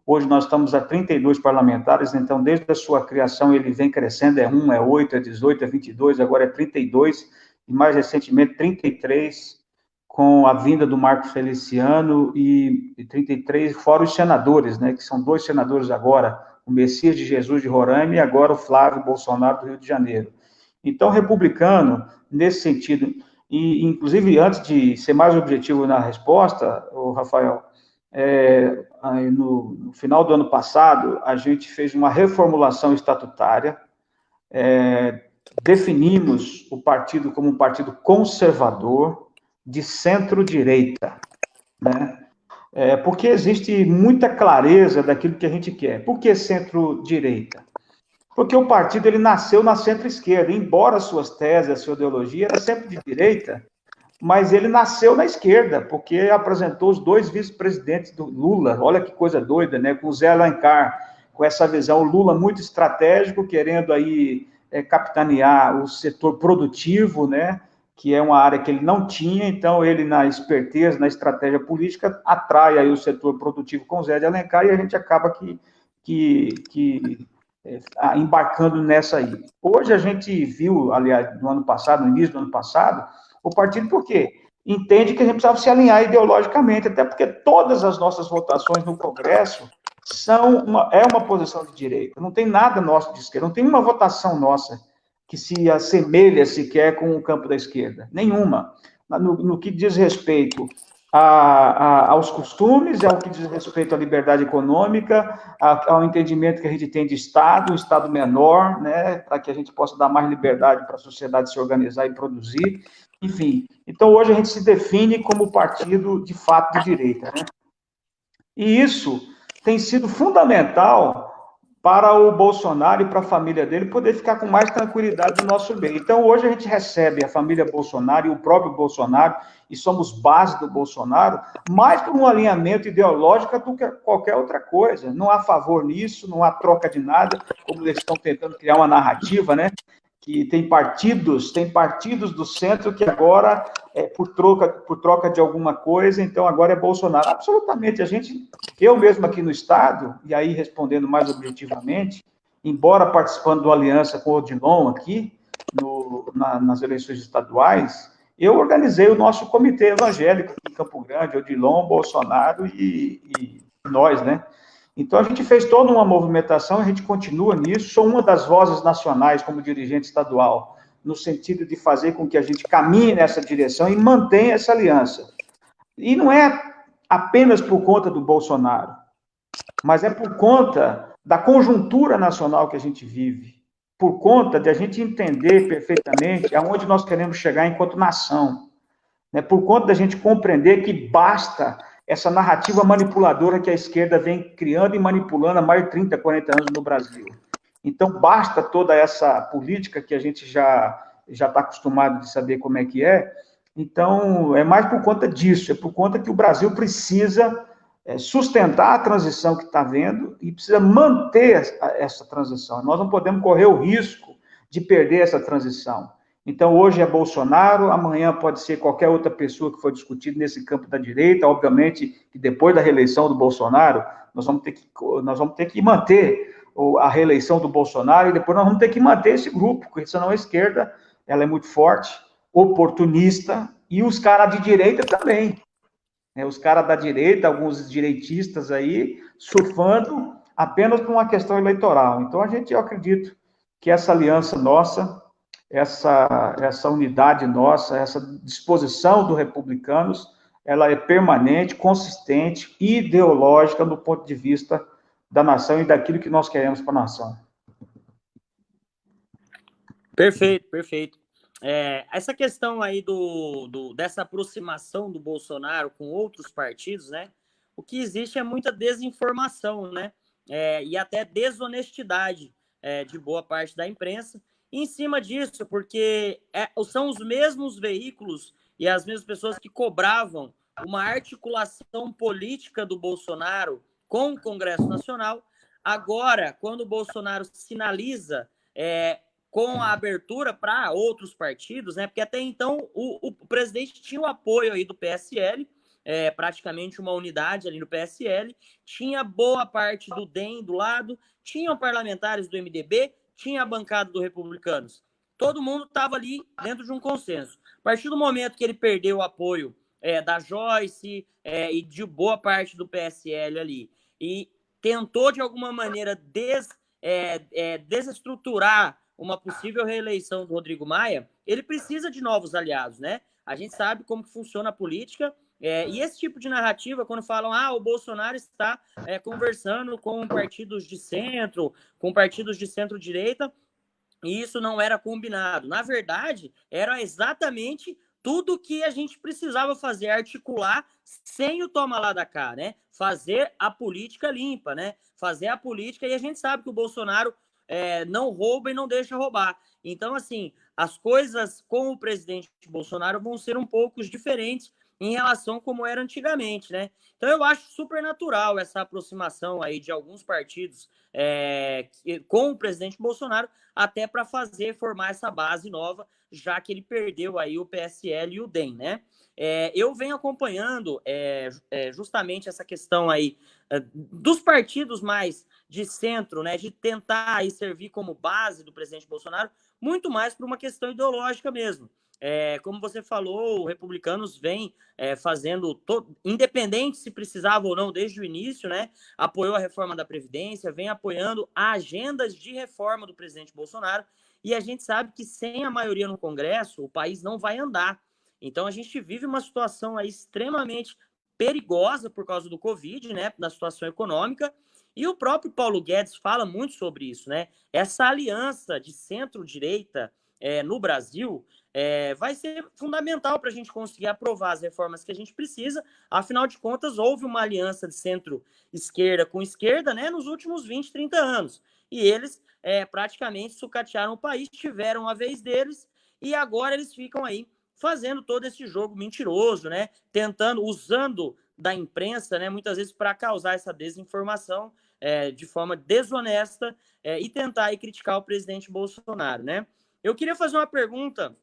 hoje nós estamos a 32 parlamentares, então desde a sua criação ele vem crescendo, é 1, é 8, é 18, é 22, agora é 32, e mais recentemente 33, com a vinda do Marco Feliciano, e 33, fora os senadores, né, que são 2 senadores agora, o Messias de Jesus de Roraima e agora o Flávio Bolsonaro do Rio de Janeiro. Então, republicano, nesse sentido, e inclusive antes de ser mais objetivo na resposta, Rafael, no final do ano passado, a gente fez uma reformulação estatutária, definimos o partido como um partido conservador de centro-direita, né? Porque existe muita clareza daquilo que a gente quer. Por que centro-direita? Porque o partido ele nasceu na centro-esquerda, embora suas teses, a sua ideologia era sempre de direita, mas ele nasceu na esquerda, porque apresentou os 2 vice-presidentes do Lula, olha que coisa doida, né? Com o Zé Alencar, com essa visão, o Lula muito estratégico, querendo aí capitanear o setor produtivo, né? Que é uma área que ele não tinha, então ele, na esperteza, na estratégia política, atrai aí o setor produtivo com o Zé de Alencar, e a gente acaba embarcando nessa aí. Hoje a gente viu, aliás, no ano passado, no início do ano passado, o partido, por quê? Entende que a gente precisava se alinhar ideologicamente, até porque todas as nossas votações no Congresso é uma posição de direita, não tem nada nosso de esquerda, não tem uma votação nossa que se assemelha sequer com o campo da esquerda, nenhuma. No que diz respeito aos costumes, ao que diz respeito à liberdade econômica, ao entendimento que a gente tem de Estado, um Estado menor, né, para que a gente possa dar mais liberdade para a sociedade se organizar e produzir, enfim. Então, hoje a gente se define como partido, de fato, de direita, né? E isso tem sido fundamental para o Bolsonaro e para a família dele poder ficar com mais tranquilidade no nosso meio. Então, hoje a gente recebe a família Bolsonaro e o próprio Bolsonaro, e somos base do Bolsonaro, mais por um alinhamento ideológico do que qualquer outra coisa. Não há favor nisso, não há troca de nada, como eles estão tentando criar uma narrativa, né? Que tem partidos do centro que agora por troca de alguma coisa, então agora é Bolsonaro. Absolutamente, eu mesmo aqui no Estado, e aí respondendo mais objetivamente, embora participando do aliança com o Odilon aqui, nas eleições estaduais, eu organizei o nosso comitê evangélico aqui em Campo Grande, Odilon, Bolsonaro e nós, né? Então, a gente fez toda uma movimentação, a gente continua nisso, sou uma das vozes nacionais como dirigente estadual, no sentido de fazer com que a gente caminhe nessa direção e mantenha essa aliança. E não é apenas por conta do Bolsonaro, mas é por conta da conjuntura nacional que a gente vive, por conta de a gente entender perfeitamente aonde nós queremos chegar enquanto nação, né? Por conta da gente compreender que basta essa narrativa manipuladora que a esquerda vem criando e manipulando há mais de 30, 40 anos no Brasil. Então, basta toda essa política que a gente já está acostumado de saber como é que é. Então, é mais por conta disso, é por conta que o Brasil precisa sustentar a transição que está havendo e precisa manter essa transição. Nós não podemos correr o risco de perder essa transição. Então, hoje é Bolsonaro, amanhã pode ser qualquer outra pessoa que for discutida nesse campo da direita. Obviamente que depois da reeleição do Bolsonaro, nós vamos ter que manter a reeleição do Bolsonaro e depois nós vamos ter que manter esse grupo, porque senão a esquerda ela é muito forte, oportunista, e os caras de direita também. Os caras da direita, alguns direitistas aí, surfando apenas por uma questão eleitoral. Então, eu acredito que essa aliança nossa, essa unidade nossa, essa disposição dos republicanos, ela é permanente, consistente e ideológica do ponto de vista da nação e daquilo que nós queremos para a nação. Perfeito, perfeito. Essa questão aí dessa aproximação do Bolsonaro com outros partidos, né? O que existe é muita desinformação, né? E até desonestidade de boa parte da imprensa. E em cima disso, porque são os mesmos veículos e as mesmas pessoas que cobravam uma articulação política do Bolsonaro com o Congresso Nacional. Agora, quando o Bolsonaro sinaliza com a abertura para outros partidos, né? Porque até então o presidente tinha o apoio aí do PSL, praticamente uma unidade ali no PSL, tinha boa parte do DEM do lado, tinham parlamentares do MDB, tinha a bancada dos Republicanos. Todo mundo estava ali dentro de um consenso. A partir do momento que ele perdeu o apoio da Joyce e de boa parte do PSL ali, e tentou, de alguma maneira, desestruturar uma possível reeleição do Rodrigo Maia, ele precisa de novos aliados, né? A gente sabe como que funciona a política, e esse tipo de narrativa, quando falam, o Bolsonaro está conversando com partidos de centro, com partidos de centro-direita, e isso não era combinado. Na verdade, era exatamente tudo que a gente precisava fazer, articular sem o toma lá da cá, né? Fazer a política limpa, né? Fazer a política, e a gente sabe que o Bolsonaro não rouba e não deixa roubar. Então, assim, as coisas com o presidente Bolsonaro vão ser um pouco diferentes em relação a como era antigamente, né? Então, eu acho super natural essa aproximação aí de alguns partidos com o presidente Bolsonaro, até para formar essa base nova, já que ele perdeu aí o PSL e o DEM, né? Eu venho acompanhando justamente essa questão aí dos partidos mais de centro, né, de tentar aí servir como base do presidente Bolsonaro, muito mais por uma questão ideológica mesmo. Como você falou, os republicanos vêm fazendo, independente se precisava ou não desde o início, né, apoiou a reforma da Previdência, vem apoiando agendas de reforma do presidente Bolsonaro, e a gente sabe que sem a maioria no Congresso, o país não vai andar. Então, a gente vive uma situação aí extremamente perigosa por causa do Covid, né, da situação econômica, e o próprio Paulo Guedes fala muito sobre isso, né? Essa aliança de centro-direita no Brasil vai ser fundamental para a gente conseguir aprovar as reformas que a gente precisa. Afinal de contas, houve uma aliança de centro-esquerda com esquerda, né, nos últimos 20, 30 anos. E eles praticamente sucatearam o país, tiveram a vez deles, e agora eles ficam aí fazendo todo esse jogo mentiroso, né? Usando da imprensa, né, muitas vezes para causar essa desinformação de forma desonesta e tentar aí criticar o presidente Bolsonaro, né? Eu queria fazer uma pergunta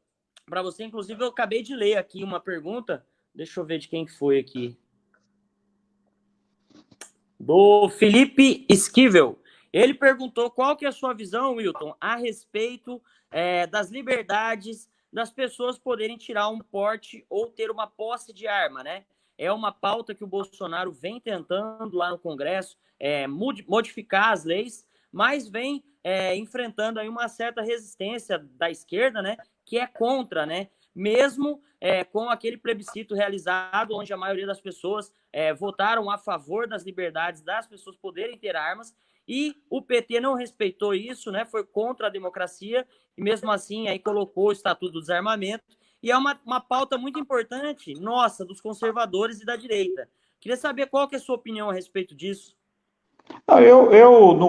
para você. Inclusive, eu acabei de ler aqui uma pergunta. Deixa eu ver de quem foi aqui. Do Felipe Esquivel. Ele perguntou qual que é a sua visão, Wilton, a respeito das liberdades das pessoas poderem tirar um porte ou ter uma posse de arma, né? É uma pauta que o Bolsonaro vem tentando lá no Congresso modificar as leis, mas vem enfrentando aí uma certa resistência da esquerda, né? Que é contra, né? Mesmo com aquele plebiscito realizado, onde a maioria das pessoas votaram a favor das liberdades das pessoas poderem ter armas, e o PT não respeitou isso, né? Foi contra a democracia, e mesmo assim aí colocou o Estatuto do Desarmamento, e é uma pauta muito importante, nossa, dos conservadores e da direita. Queria saber qual que é a sua opinião a respeito disso. Não, no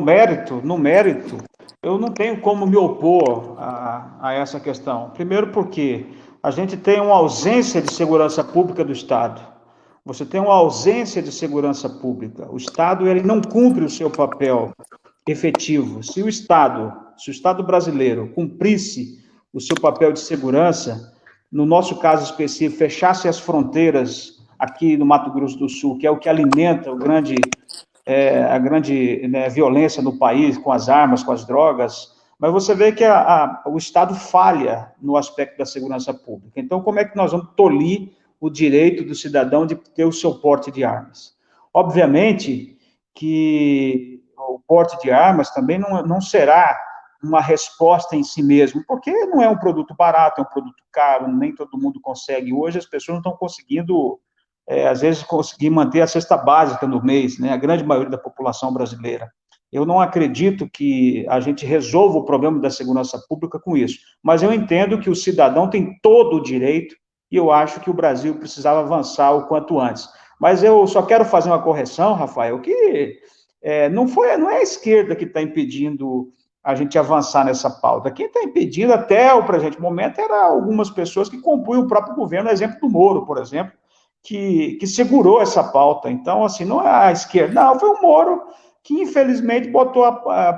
mérito, eu não tenho como me opor a essa questão. Primeiro porque a gente tem uma ausência de segurança pública do Estado. Você tem uma ausência de segurança pública. O Estado ele não cumpre o seu papel efetivo. Se o Estado brasileiro cumprisse o seu papel de segurança, no nosso caso específico, fechasse as fronteiras aqui no Mato Grosso do Sul, que é o que alimenta a grande violência no país, com as armas, com as drogas, mas você vê que o Estado falha no aspecto da segurança pública. Então, como é que nós vamos tolir o direito do cidadão de ter o seu porte de armas? Obviamente que o porte de armas também não será uma resposta em si mesmo, porque não é um produto barato, é um produto caro, nem todo mundo consegue. Hoje as pessoas não estão conseguindo às vezes, conseguir manter a cesta básica no mês, né? A grande maioria da população brasileira. Eu não acredito que a gente resolva o problema da segurança pública com isso, mas eu entendo que o cidadão tem todo o direito e eu acho que o Brasil precisava avançar o quanto antes. Mas eu só quero fazer uma correção, Rafael, que não é a esquerda que está impedindo a gente avançar nessa pauta. Quem está impedindo até o presente momento era algumas pessoas que compunham o próprio governo, exemplo do Moro, por exemplo, que segurou essa pauta. Então, assim, não é a esquerda, não, foi o Moro que, infelizmente, botou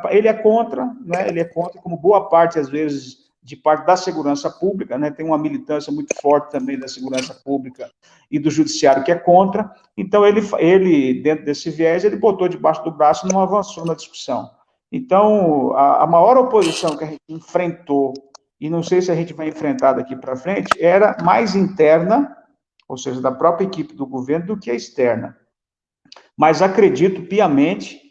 ele é contra, né? Ele é contra, como boa parte, às vezes, de parte da segurança pública, né? Tem uma militância muito forte também da segurança pública e do judiciário que é contra. Então, ele dentro desse viés, ele botou debaixo do braço e não avançou na discussão. Então, a maior oposição que a gente enfrentou, e não sei se a gente vai enfrentar daqui para frente, era mais interna, ou seja, da própria equipe do governo, do que a externa. Mas acredito piamente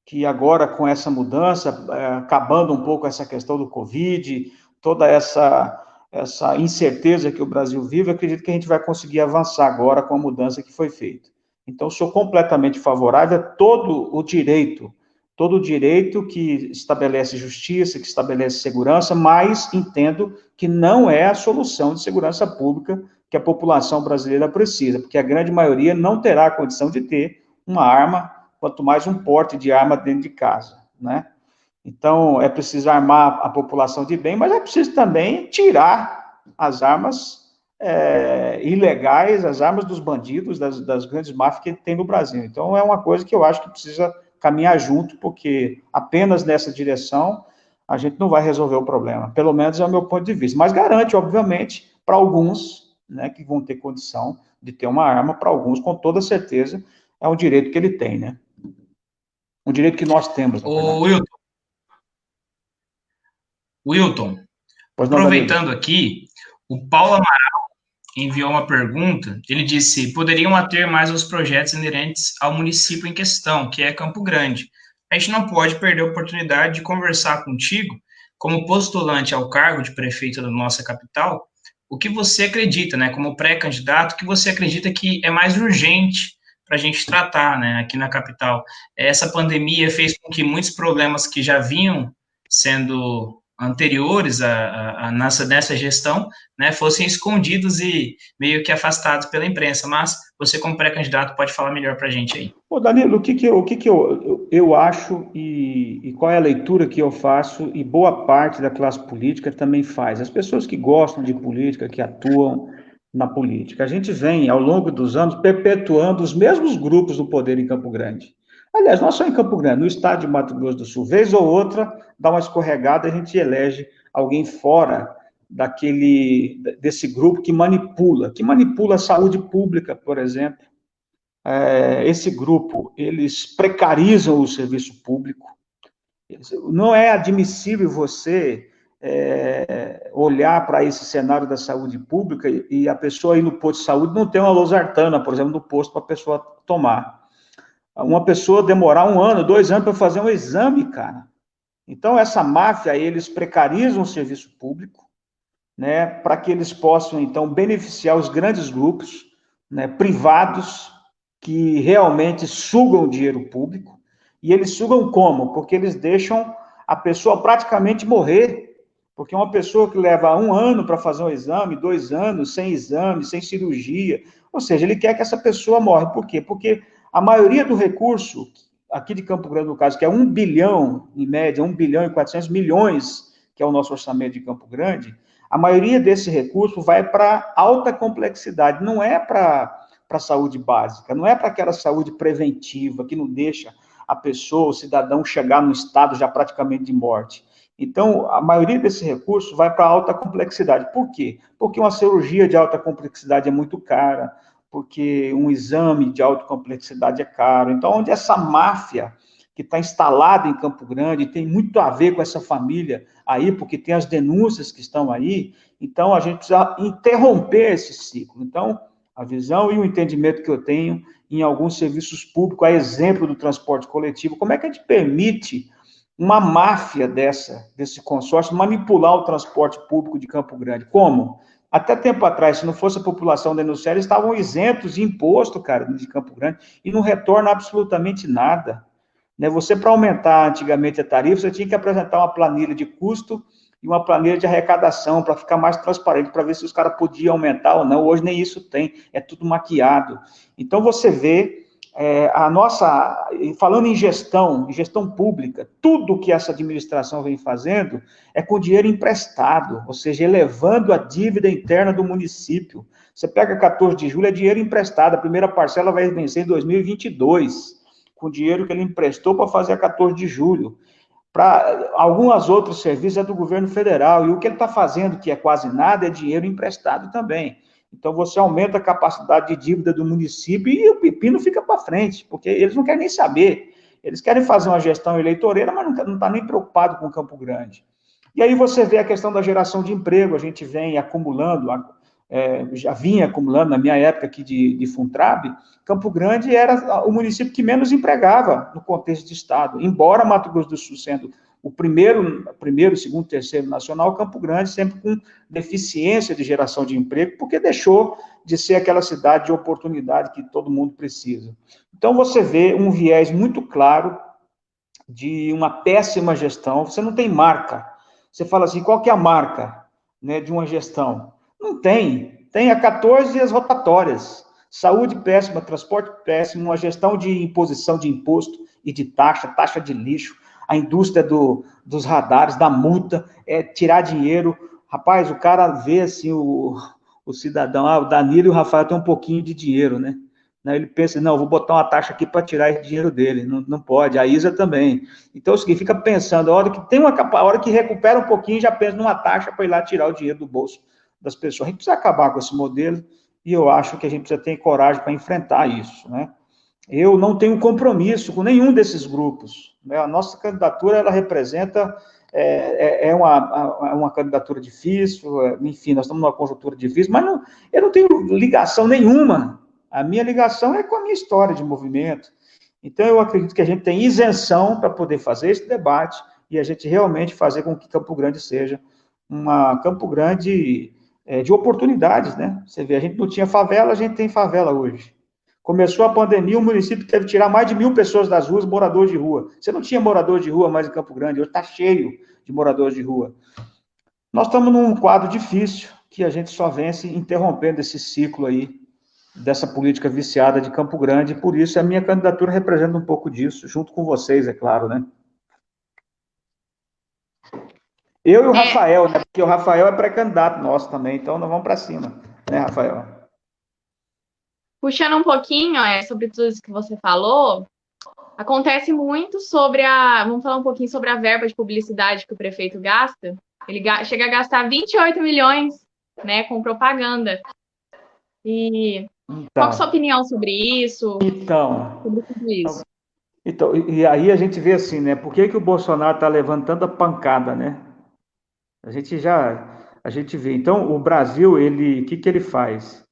que agora, com essa mudança, acabando um pouco essa questão do Covid, toda essa incerteza que o Brasil vive, acredito que a gente vai conseguir avançar agora com a mudança que foi feita. Então, sou completamente favorável a todo o direito que estabelece justiça, que estabelece segurança, mas entendo que não é a solução de segurança pública que a população brasileira precisa, porque a grande maioria não terá a condição de ter uma arma, quanto mais um porte de arma dentro de casa, né? Então, é preciso armar a população de bem, mas é preciso também tirar as armas ilegais, as armas dos bandidos, das grandes máfias que tem no Brasil. Então, é uma coisa que eu acho que precisa caminhar junto, porque apenas nessa direção a gente não vai resolver o problema. Pelo menos é o meu ponto de vista. Mas garante, obviamente, para alguns, né, que vão ter condição de ter uma arma, para alguns, com toda certeza, é um direito que ele tem, né? Um direito que nós temos, na verdade. Wilton, aproveitando aqui, o Paulo Amaral enviou uma pergunta, ele disse, poderiam ater mais os projetos inerentes ao município em questão, que é Campo Grande. A gente não pode perder a oportunidade de conversar contigo, como postulante ao cargo de prefeito da nossa capital, o que você acredita, né, como pré-candidato, o que você acredita que é mais urgente para a gente tratar, né, aqui na capital. Essa pandemia fez com que muitos problemas que já vinham sendo anteriores nessa gestão, né, fossem escondidos e meio que afastados pela imprensa, mas você como pré-candidato pode falar melhor para a gente aí. Ô, Danilo, o que eu acho e qual é a leitura que eu faço e boa parte da classe política também faz, as pessoas que gostam de política, que atuam na política, a gente vem ao longo dos anos perpetuando os mesmos grupos do poder em Campo Grande. Aliás, não só em Campo Grande, no estado de Mato Grosso do Sul, vez ou outra, dá uma escorregada, a gente elege alguém fora desse grupo que manipula a saúde pública, por exemplo. Esse grupo, eles precarizam o serviço público. Não é admissível você olhar para esse cenário da saúde pública e a pessoa ir no posto de saúde não ter uma losartana, por exemplo, no posto para a pessoa tomar. Uma pessoa demorar 1 ano, 2 anos para fazer um exame, cara. Então, essa máfia, eles precarizam o serviço público, né, para que eles possam, então, beneficiar os grandes grupos, né, privados, que realmente sugam o dinheiro público. E eles sugam como? Porque eles deixam a pessoa praticamente morrer. Porque uma pessoa que leva 1 ano para fazer um exame, 2 anos, sem exame, sem cirurgia, ou seja, ele quer que essa pessoa morra. Por quê? Porque a maioria do recurso, aqui de Campo Grande, no caso, que é 1 bilhão, em média, 1 bilhão e 400 milhões, que é o nosso orçamento de Campo Grande, a maioria desse recurso vai para alta complexidade, não é para a saúde básica, não é para aquela saúde preventiva, que não deixa a pessoa, o cidadão, chegar no estado já praticamente de morte. Então, a maioria desse recurso vai para alta complexidade. Por quê? Porque uma cirurgia de alta complexidade é muito cara, porque um exame de alta complexidade é caro. Então, onde essa máfia que está instalada em Campo Grande tem muito a ver com essa família aí, porque tem as denúncias que estão aí, então a gente precisa interromper esse ciclo. Então, a visão e o entendimento que eu tenho em alguns serviços públicos, a exemplo do transporte coletivo, como é que a gente permite uma máfia desse consórcio manipular o transporte público de Campo Grande? Como? Até tempo atrás, se não fosse a população denunciar, eles estavam isentos de imposto, cara, de Campo Grande, e não retorna absolutamente nada. Né? Você, para aumentar antigamente a tarifa, você tinha que apresentar uma planilha de custo e uma planilha de arrecadação para ficar mais transparente, para ver se os caras podiam aumentar ou não. Hoje nem isso tem, é tudo maquiado. Então, você vê falando em gestão pública, tudo que essa administração vem fazendo é com dinheiro emprestado, ou seja, elevando a dívida interna do município. Você pega 14 de julho, é dinheiro emprestado, a primeira parcela vai vencer em 2022, com o dinheiro que ele emprestou para fazer a 14 de julho. Para alguns outros serviços é do governo federal, e o que ele está fazendo, que é quase nada, é dinheiro emprestado também. Então, você aumenta a capacidade de dívida do município e o pepino fica para frente, porque eles não querem nem saber. Eles querem fazer uma gestão eleitoreira, mas não está nem preocupado com Campo Grande. E aí você vê a questão da geração de emprego, a gente vem acumulando, já vinha acumulando na minha época aqui de Funtrab, Campo Grande era o município que menos empregava no contexto de Estado, embora Mato Grosso do Sul sendo o primeiro, segundo, terceiro nacional, Campo Grande sempre com deficiência de geração de emprego, porque deixou de ser aquela cidade de oportunidade que todo mundo precisa. Então, você vê um viés muito claro de uma péssima gestão. Você não tem marca. Você fala assim, qual que é a marca, né, de uma gestão? Não tem. Tem a 14 e as rotatórias. Saúde péssima, transporte péssimo, uma gestão de imposição de imposto e de taxa de lixo, a indústria dos radares, da multa, tirar dinheiro. Rapaz, o cara vê assim, o cidadão, o Danilo e o Rafael têm um pouquinho de dinheiro, né? Ele pensa, não, vou botar uma taxa aqui para tirar esse dinheiro dele. Não pode, a Isa também. Então, é o seguinte, fica pensando, a hora que recupera um pouquinho, já pensa numa taxa para ir lá tirar o dinheiro do bolso das pessoas. A gente precisa acabar com esse modelo, e eu acho que a gente precisa ter coragem para enfrentar isso, né? Eu não tenho compromisso com nenhum desses grupos, né? A nossa candidatura, ela representa, uma candidatura difícil, enfim, nós estamos numa conjuntura difícil, mas eu não tenho ligação nenhuma. A minha ligação é com a minha história de movimento. Então, eu acredito que a gente tem isenção para poder fazer esse debate e a gente realmente fazer com que Campo Grande seja uma Campo Grande de oportunidades, né? Você vê, a gente não tinha favela, a gente tem favela hoje. Começou a pandemia, o município teve que tirar mais de 1.000 pessoas das ruas, moradores de rua. Você não tinha moradores de rua mais em Campo Grande, hoje está cheio de moradores de rua. Nós estamos num quadro difícil, que a gente só vence interrompendo esse ciclo aí, dessa política viciada de Campo Grande, e por isso a minha candidatura representa um pouco disso, junto com vocês, é claro, né? Eu e o Rafael, né? Porque o Rafael é pré-candidato nosso também, então nós vamos para cima, né, Rafael? Puxando um pouquinho sobre tudo isso que você falou, acontece muito vamos falar um pouquinho sobre a verba de publicidade que o prefeito gasta. Ele chega a gastar 28 milhões, né, com propaganda. E qual que é a sua opinião sobre isso? Sobre tudo isso? Então, e aí a gente vê assim, né? Por que que o Bolsonaro está levando tanta pancada, né? A gente vê. Então, o Brasil, o que que ele faz?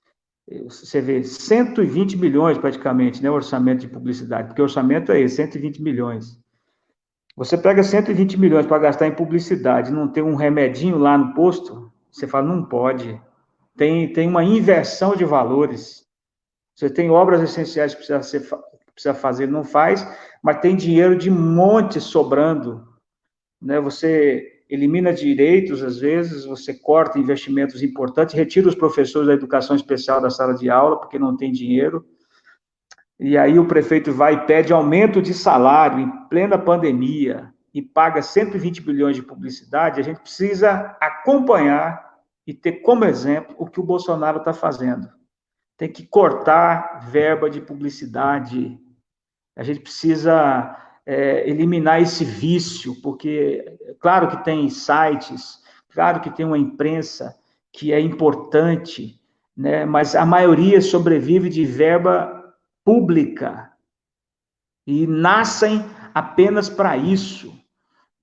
Você vê 120 milhões praticamente, né? O orçamento de publicidade, porque o orçamento é esse, 120 milhões. Você pega 120 milhões para gastar em publicidade, não tem um remedinho lá no posto, você fala, não pode. Tem uma inversão de valores. Você tem obras essenciais que precisa fazer, não faz, mas tem dinheiro de monte sobrando, né? Você elimina direitos, às vezes, você corta investimentos importantes, retira os professores da educação especial da sala de aula, porque não tem dinheiro, e aí o prefeito vai e pede aumento de salário em plena pandemia e paga 120 bilhões de publicidade. A gente precisa acompanhar e ter como exemplo o que o Bolsonaro está fazendo. Tem que cortar verba de publicidade. A gente precisa eliminar esse vício, porque claro que tem sites, claro que tem uma imprensa que é importante, né? Mas a maioria sobrevive de verba pública e nascem apenas para isso,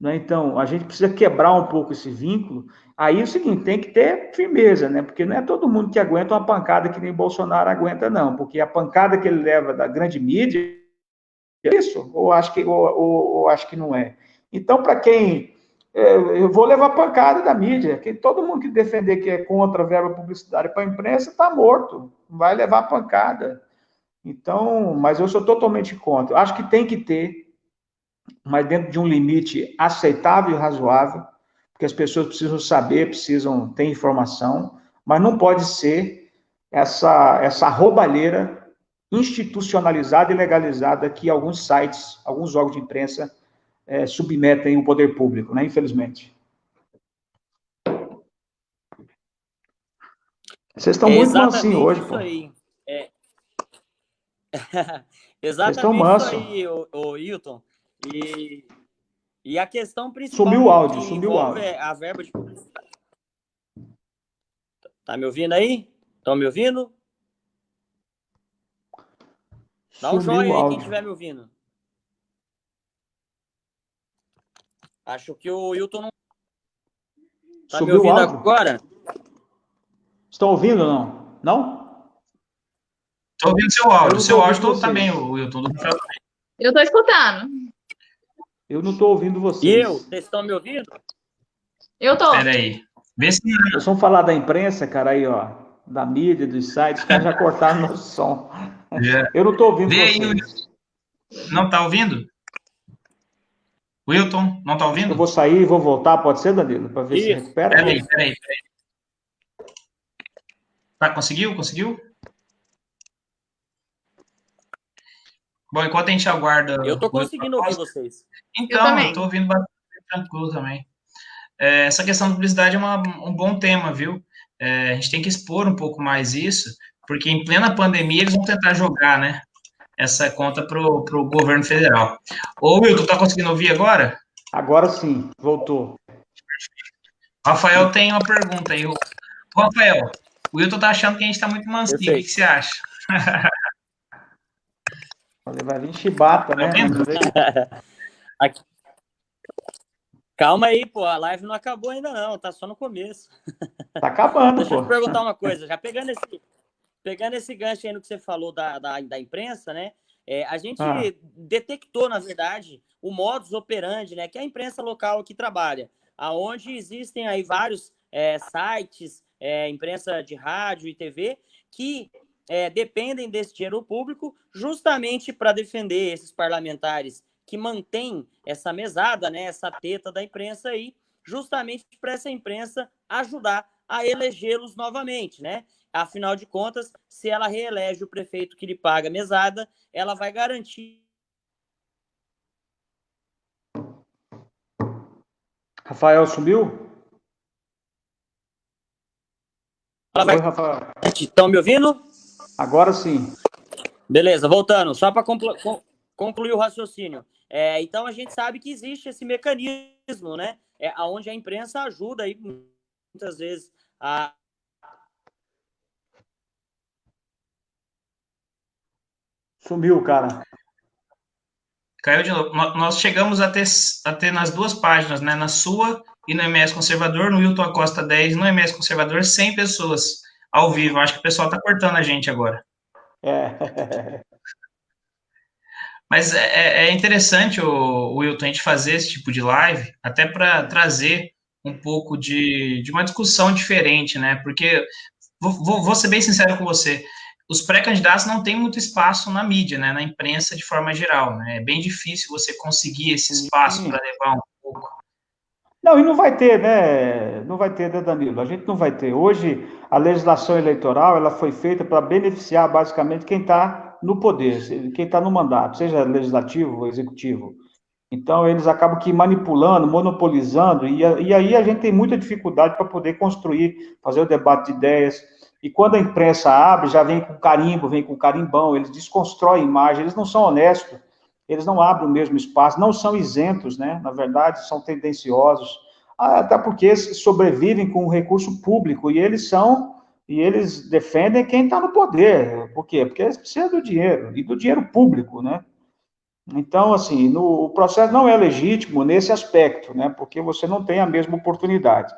né? Então, a gente precisa quebrar um pouco esse vínculo. Aí é o seguinte, tem que ter firmeza, né? Porque não é todo mundo que aguenta uma pancada que nem Bolsonaro aguenta, não. Porque a pancada que ele leva da grande mídia, é isso, ou acho que não é. Então, para quem... eu vou levar pancada da mídia, que todo mundo que defender que é contra a verba publicitária para a imprensa está morto, vai levar pancada. Então, mas eu sou totalmente contra. Acho que tem que ter, mas dentro de um limite aceitável e razoável, porque as pessoas precisam saber, precisam ter informação, mas não pode ser essa roubalheira institucionalizada e legalizada que alguns sites, alguns órgãos de imprensa submetem o poder público, né? Infelizmente. Vocês estão muito mansinhos hoje, isso pô. aí. Vocês estão Exatamente isso manso. aí, o Hilton. E a questão principal Sumiu o áudio, que sumiu o envolve áudio. a verba de publicidade. Tá me ouvindo aí? Estão me ouvindo? Dá um Sumiu o joinha aí quem áudio. estiver me ouvindo. Acho que o Hilton não tá me Sumiu o ouvindo áudio? agora. Estão ouvindo ou não? Não? Estou ouvindo seu Eu áudio. não Seu tô áudio ouvindo todo também, vocês. o Wilton. Do Rafael também. Eu tô escutando. Eu não estou ouvindo E vocês. vocês estão me ouvindo? Eu tô. Espera aí. Vê se... Nós vamos falar da imprensa, cara, aí, ó. Da mídia, dos sites, os caras já cortaram nosso som. Eu não estou ouvindo Vê aí, vocês. não está ouvindo? Wilton, não está Acho que eu ouvindo? vou sair e vou voltar, pode ser, Danilo? Para ver se Isso. recupera? Peraí. Tá, conseguiu? Bom, enquanto a gente aguarda... Eu tô conseguindo ouvir vocês. Então, eu tô ouvindo bastante tranquilo também. Essa questão da publicidade é um bom tema, viu? A gente tem que expor um pouco mais isso, porque em plena pandemia eles vão tentar jogar, né? Essa conta pro governo federal. Ô, Wilton, tá conseguindo ouvir agora? Agora sim, voltou. O Rafael tem uma pergunta aí. Rafael, o Wilton tá achando que a gente tá muito mansinho. O que você acha? Vai vir chibata, né? Aqui. Calma aí, pô, a live não acabou ainda não, tá só no começo. Tá acabando, Deixa eu pô. te perguntar uma coisa, já pegando esse gancho aí no que você falou da imprensa, né? A gente detectou, na verdade, o modus operandi, né? Que é a imprensa local que trabalha, aonde existem aí vários sites, imprensa de rádio e TV, que dependem desse dinheiro público justamente para defender esses parlamentares que mantém essa mesada, né, essa teta da imprensa aí, justamente para essa imprensa ajudar a elegê-los novamente, né? Afinal de contas, se ela reelege o prefeito que lhe paga mesada, ela vai garantir... Rafael sumiu? Oi, Rafael. Estão me ouvindo? Agora sim. Beleza, voltando, só para concluir o raciocínio. Então, a gente sabe que existe esse mecanismo, né, onde a imprensa ajuda aí, muitas vezes, a... Sumiu, cara. Caiu de novo. Nós chegamos a ter nas duas páginas, né? Na sua e no MS Conservador, no Wilton Acosta 10, no MS Conservador, 100 pessoas ao vivo. Acho que o pessoal está cortando a gente agora. Mas é interessante, o Wilton, a gente fazer esse tipo de live, até para trazer um pouco de uma discussão diferente, né? Porque, vou ser bem sincero com você, os pré-candidatos não têm muito espaço na mídia, né? Na imprensa de forma geral, né? É bem difícil você conseguir esse espaço para levar um pouco. Não, e não vai ter, né? Não vai ter, né, Danilo? A gente não vai ter. Hoje, a legislação eleitoral, ela foi feita para beneficiar, basicamente, quem está no poder, quem está no mandato, seja legislativo ou executivo. Então, eles acabam que manipulando, monopolizando, e aí a gente tem muita dificuldade para poder construir, fazer o debate de ideias. E quando a imprensa abre, já vem com carimbo, vem com carimbão, eles desconstroem a imagem, eles não são honestos, eles não abrem o mesmo espaço, não são isentos, né? Na verdade, são tendenciosos, até porque sobrevivem com o recurso público, e eles defendem quem está no poder. Por quê? Porque eles precisam do dinheiro, e do dinheiro público, né? Então, assim, o processo não é legítimo nesse aspecto, né? Porque você não tem a mesma oportunidade.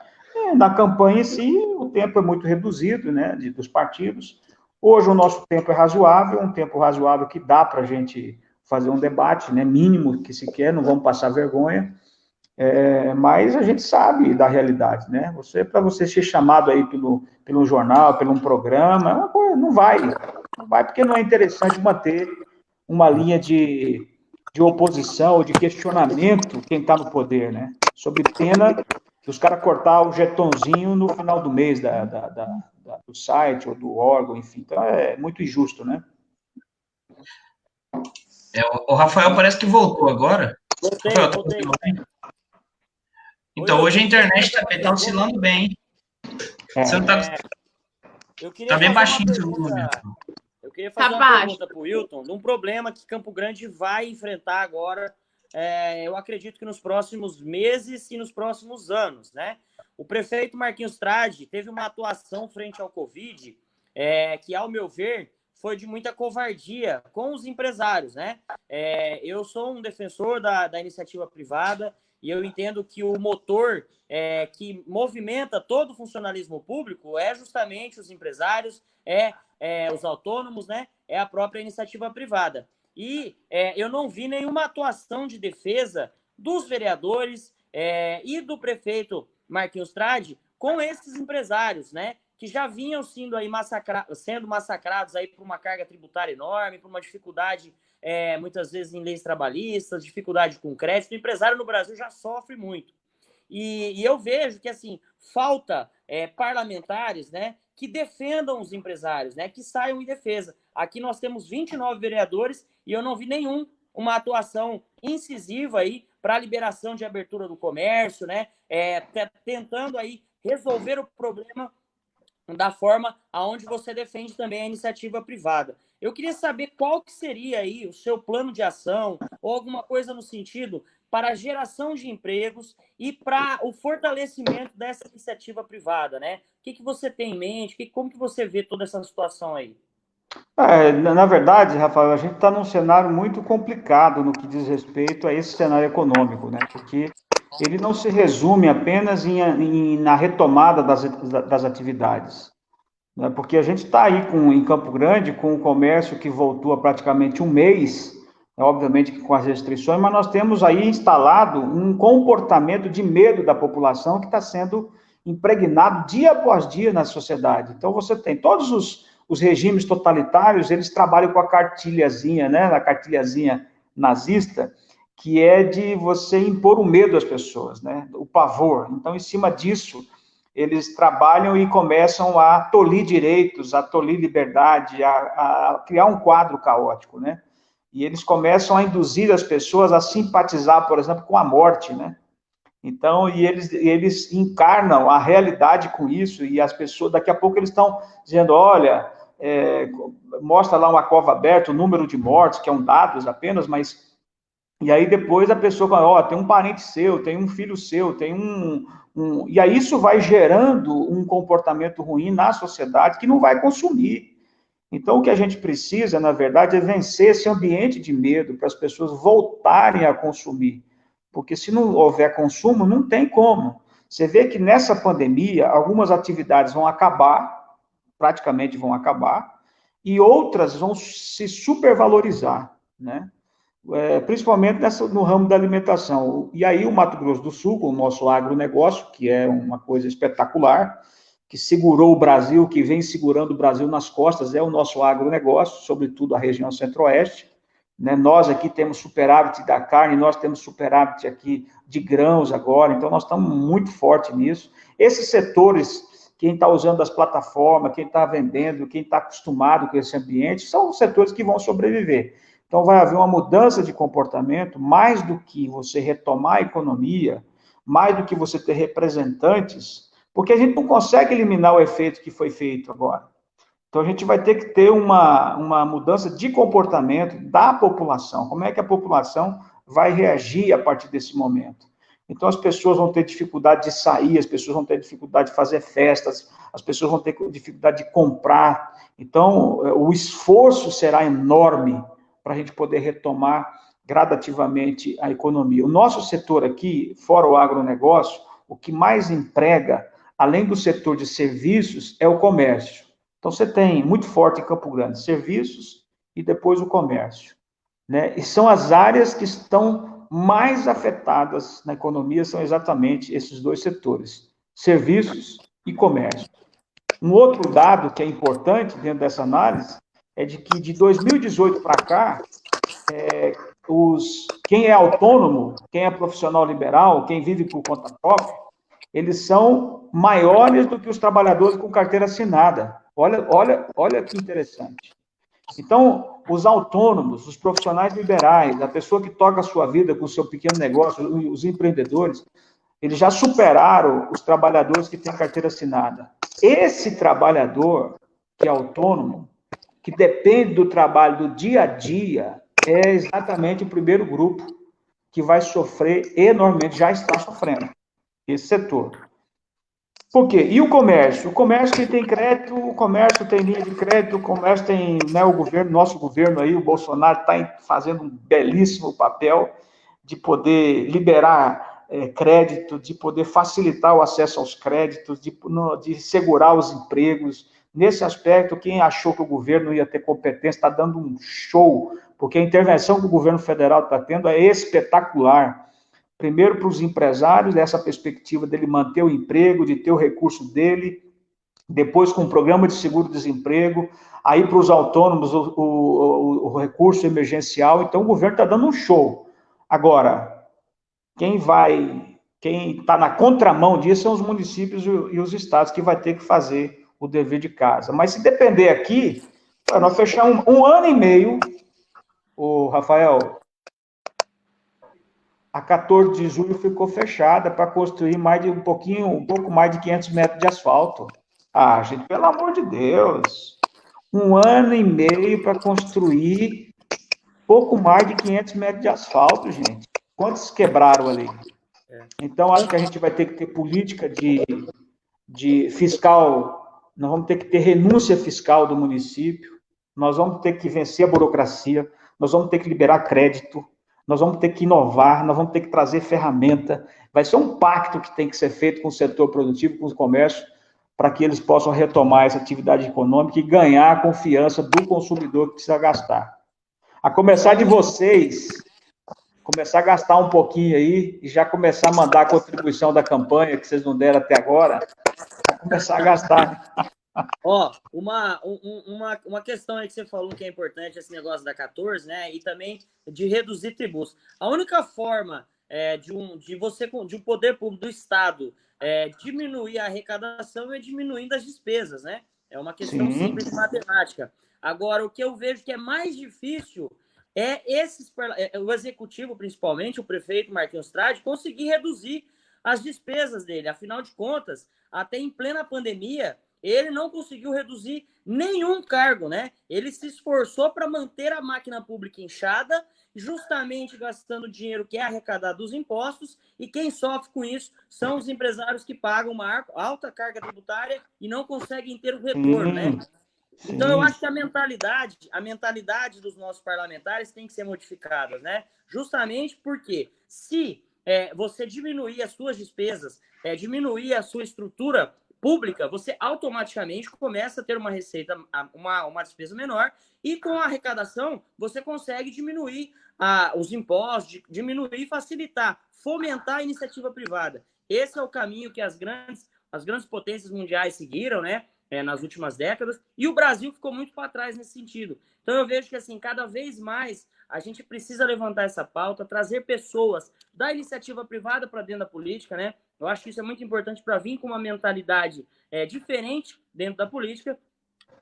Na campanha em si, o tempo é muito reduzido, né? Dos partidos. Hoje o nosso tempo é razoável, um tempo razoável que dá para a gente fazer um debate, né? Mínimo que se quer, não vamos passar vergonha. Mas a gente sabe da realidade, né? Para você ser chamado aí pelo jornal, pelo um programa, é uma coisa, não vai porque não é interessante manter uma linha de oposição ou de questionamento quem está no poder, né? Sob pena dos caras cortar o jetonzinho no final do mês do site ou do órgão, enfim. Então é muito injusto, né? O Rafael parece que voltou agora. Rafael, Voltei. Então, hoje a internet está oscilando bem. Você não tá bem baixinho seu volume. Eu queria fazer uma pergunta para o Wilton de um problema que Campo Grande vai enfrentar agora, eu acredito que nos próximos meses e nos próximos anos, né? O prefeito Marquinhos Tradi teve uma atuação frente ao Covid que, ao meu ver, foi de muita covardia com os empresários, né? Eu sou um defensor da iniciativa privada e eu entendo que o motor que movimenta todo o funcionalismo público é justamente os empresários, os autônomos, né? É a própria iniciativa privada. E eu não vi nenhuma atuação de defesa dos vereadores e do prefeito Marquinhos Tradi com esses empresários, né? Que já vinham sendo massacrados aí por uma carga tributária enorme, por uma dificuldade, muitas vezes, em leis trabalhistas, dificuldade com crédito. O empresário no Brasil já sofre muito. E eu vejo que, assim, falta parlamentares, né, que defendam os empresários, né, que saiam em defesa. Aqui nós temos 29 vereadores e eu não vi uma atuação incisiva aí para a liberação de abertura do comércio, né, tentando aí resolver o problema da forma aonde você defende também a iniciativa privada. Eu queria saber qual que seria aí o seu plano de ação ou alguma coisa no sentido para a geração de empregos e para o fortalecimento dessa iniciativa privada, né? O que você tem em mente? Como que você vê toda essa situação aí? Na verdade, Rafael, a gente está num cenário muito complicado no que diz respeito a esse cenário econômico, né? Porque ele não se resume apenas na retomada das atividades, né? Porque a gente está aí em Campo Grande com o comércio que voltou há praticamente um mês, né? Obviamente que com as restrições, mas nós temos aí instalado um comportamento de medo da população que está sendo impregnado dia após dia na sociedade. Então, você tem todos os regimes totalitários, eles trabalham com a cartilhazinha, né? A cartilhazinha nazista, que é de você impor o medo às pessoas, né? O pavor. Então, em cima disso, eles trabalham e começam a tolir direitos, a tolir liberdade, a criar um quadro caótico, né? E eles começam a induzir as pessoas a simpatizar, por exemplo, com a morte, né? Então, eles encarnam a realidade com isso, e as pessoas, daqui a pouco eles estão dizendo, olha, mostra lá uma cova aberta, o número de mortes, que é um dados apenas, mas E aí depois a pessoa fala, ó, tem um parente seu, tem um filho seu, tem E aí isso vai gerando um comportamento ruim na sociedade que não vai consumir. Então o que a gente precisa, na verdade, é vencer esse ambiente de medo para as pessoas voltarem a consumir. Porque se não houver consumo, não tem como. Você vê que nessa pandemia, algumas atividades vão acabar, praticamente vão acabar, e outras vão se supervalorizar, né? Principalmente no ramo da alimentação. E aí o Mato Grosso do Sul, com o nosso agronegócio, que é uma coisa espetacular, que segurou o Brasil, que vem segurando o Brasil nas costas, é o nosso agronegócio, sobretudo a região centro-oeste. Né? Nós aqui temos superávit da carne, nós temos superávit aqui de grãos agora, então nós estamos muito forte nisso. Esses setores, quem está usando as plataformas, quem está vendendo, quem está acostumado com esse ambiente, são os setores que vão sobreviver. Então, vai haver uma mudança de comportamento, mais do que você retomar a economia, mais do que você ter representantes, porque a gente não consegue eliminar o efeito que foi feito agora. Então, a gente vai ter que ter uma mudança de comportamento da população. Como é que a população vai reagir a partir desse momento? Então, as pessoas vão ter dificuldade de sair, as pessoas vão ter dificuldade de fazer festas, as pessoas vão ter dificuldade de comprar. Então, o esforço será enorme para a gente poder retomar gradativamente a economia. O nosso setor aqui, fora o agronegócio, o que mais emprega, além do setor de serviços, é o comércio. Então, você tem muito forte em Campo Grande, serviços e depois o comércio. Né? E são as áreas que estão mais afetadas na economia, são exatamente esses dois setores, serviços e comércio. Um outro dado que é importante dentro dessa análise é de que de 2018 para cá, quem é autônomo, quem é profissional liberal, quem vive por conta própria, eles são maiores do que os trabalhadores com carteira assinada. Olha que interessante. Então, os autônomos, os profissionais liberais, a pessoa que toca a sua vida com o seu pequeno negócio, os empreendedores, eles já superaram os trabalhadores que têm carteira assinada. Esse trabalhador que é autônomo, que depende do trabalho do dia a dia, é exatamente o primeiro grupo que vai sofrer enormemente, já está sofrendo, esse setor. Por quê? E o comércio? O comércio que tem crédito, o comércio tem linha de crédito, o comércio tem, né, o governo, nosso governo aí, o Bolsonaro está fazendo um belíssimo papel de poder liberar crédito, de poder facilitar o acesso aos créditos, de segurar os empregos. Nesse aspecto, quem achou que o governo ia ter competência está dando um show, porque a intervenção que o governo federal está tendo é espetacular. Primeiro, para os empresários, dessa perspectiva dele manter o emprego, de ter o recurso dele, depois com o programa de seguro-desemprego, aí para os autônomos o recurso emergencial. Então, o governo está dando um show. Agora, quem está na contramão disso são os municípios e os estados, que vai ter que fazer o dever de casa. Mas se depender aqui, nós fechamos um ano e meio, o Rafael, a 14 de julho ficou fechada para construir um pouco mais de 500 metros de asfalto. Ah, gente, pelo amor de Deus, um ano e meio para construir pouco mais de 500 metros de asfalto, gente. Quantos quebraram ali? Então, acho que a gente vai ter que ter política de fiscal, nós vamos ter que ter renúncia fiscal do município, nós vamos ter que vencer a burocracia, nós vamos ter que liberar crédito, nós vamos ter que inovar, nós vamos ter que trazer ferramenta. Vai ser um pacto que tem que ser feito com o setor produtivo, com o comércio, para que eles possam retomar essa atividade econômica e ganhar a confiança do consumidor que precisa gastar. A começar de vocês, começar a gastar um pouquinho aí e já começar a mandar a contribuição da campanha que vocês não deram até agora, começar a gastar. Ó, uma questão aí que você falou que é importante, esse negócio da 14, né? E também de reduzir tributos. A única forma de um poder público do Estado diminuir a arrecadação é diminuindo as despesas, né? É uma questão simples de matemática. Agora, o que eu vejo que é mais difícil é o executivo, principalmente, o prefeito Marquinhos Trade, conseguir reduzir as despesas dele. Afinal de contas, até em plena pandemia, ele não conseguiu reduzir nenhum cargo, né? Ele se esforçou para manter a máquina pública inchada, justamente gastando dinheiro que é arrecadado dos impostos, e quem sofre com isso são os empresários que pagam uma alta carga tributária e não conseguem ter o retorno, né? Então, eu acho que a mentalidade dos nossos parlamentares tem que ser modificada, né? Justamente porque se você diminuir as suas despesas, diminuir a sua estrutura pública, você automaticamente começa a ter uma receita, uma despesa menor, e com a arrecadação você consegue diminuir os impostos, diminuir e facilitar, fomentar a iniciativa privada. Esse é o caminho que as grandes potências mundiais seguiram, né? Nas últimas décadas, e o Brasil ficou muito para trás nesse sentido. Então eu vejo que assim, cada vez mais a gente precisa levantar essa pauta, trazer pessoas da iniciativa privada para dentro da política, né? Eu acho que isso é muito importante para vir com uma mentalidade diferente dentro da política.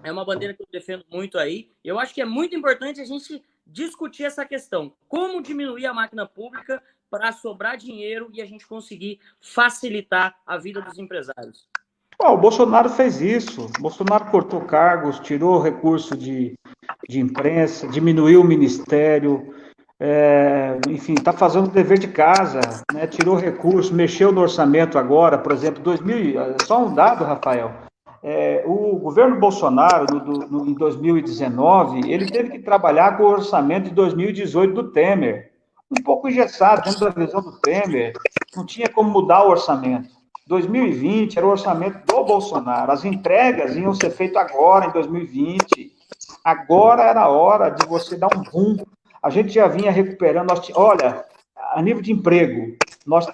É uma bandeira que eu defendo muito aí. Eu acho que é muito importante a gente discutir essa questão. Como diminuir a máquina pública para sobrar dinheiro e a gente conseguir facilitar a vida dos empresários. O Bolsonaro fez isso. O Bolsonaro cortou cargos, tirou recurso de imprensa, diminuiu o ministério, enfim, está fazendo o dever de casa, né? Tirou recurso, mexeu no orçamento agora, por exemplo, só um dado, Rafael, o governo Bolsonaro, em 2019, ele teve que trabalhar com o orçamento de 2018 do Temer, um pouco engessado, dentro da visão do Temer, não tinha como mudar o orçamento. 2020 era o orçamento do Bolsonaro. As entregas iam ser feitas agora, em 2020. Agora era a hora de você dar um boom. A gente já vinha recuperando. Olha, a nível de emprego, nós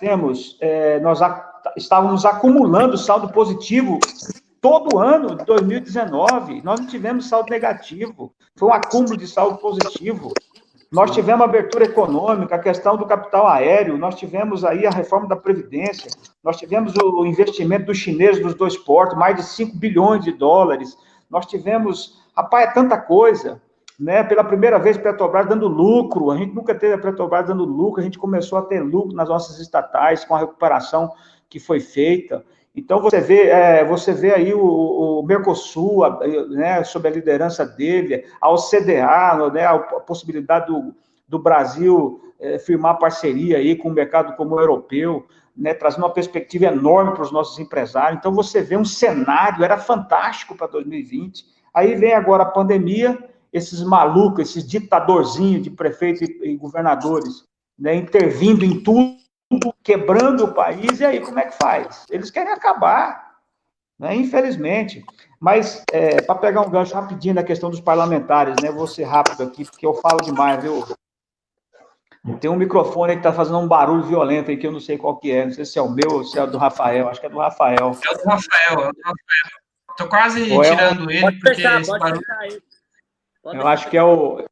estávamos acumulando saldo positivo todo ano de 2019. Nós não tivemos saldo negativo. Foi um acúmulo de saldo positivo. Nós tivemos abertura econômica, a questão do capital aéreo, nós tivemos aí a reforma da Previdência, nós tivemos o investimento dos chineses nos 2 portos, mais de 5 bilhões de dólares, nós tivemos, rapaz, é tanta coisa, né? Pela primeira vez, Petrobras dando lucro, a gente nunca teve a Petrobras dando lucro, a gente começou a ter lucro nas nossas estatais, com a recuperação que foi feita. Então, você vê aí o Mercosul, né, sob a liderança dele, a OCDE, né, a possibilidade do Brasil firmar parceria aí com o mercado comum europeu, né, trazendo uma perspectiva enorme para os nossos empresários. Então, você vê um cenário, era fantástico para 2020. Aí vem agora a pandemia, esses malucos, esses ditadorzinhos de prefeitos e governadores, né, intervindo em tudo, quebrando o país, e aí como é que faz? Eles querem acabar, né? Infelizmente. Mas, para pegar um gancho rapidinho na questão dos parlamentares, né? Vou ser rápido aqui, porque eu falo demais, viu? Tem um microfone aí que está fazendo um barulho violento aí, que eu não sei qual que é, não sei se é o meu ou se é o do Rafael, acho que é do Rafael. É o do Rafael. Estou quase tirando ele, porque esse barulho... Eu acho que é o...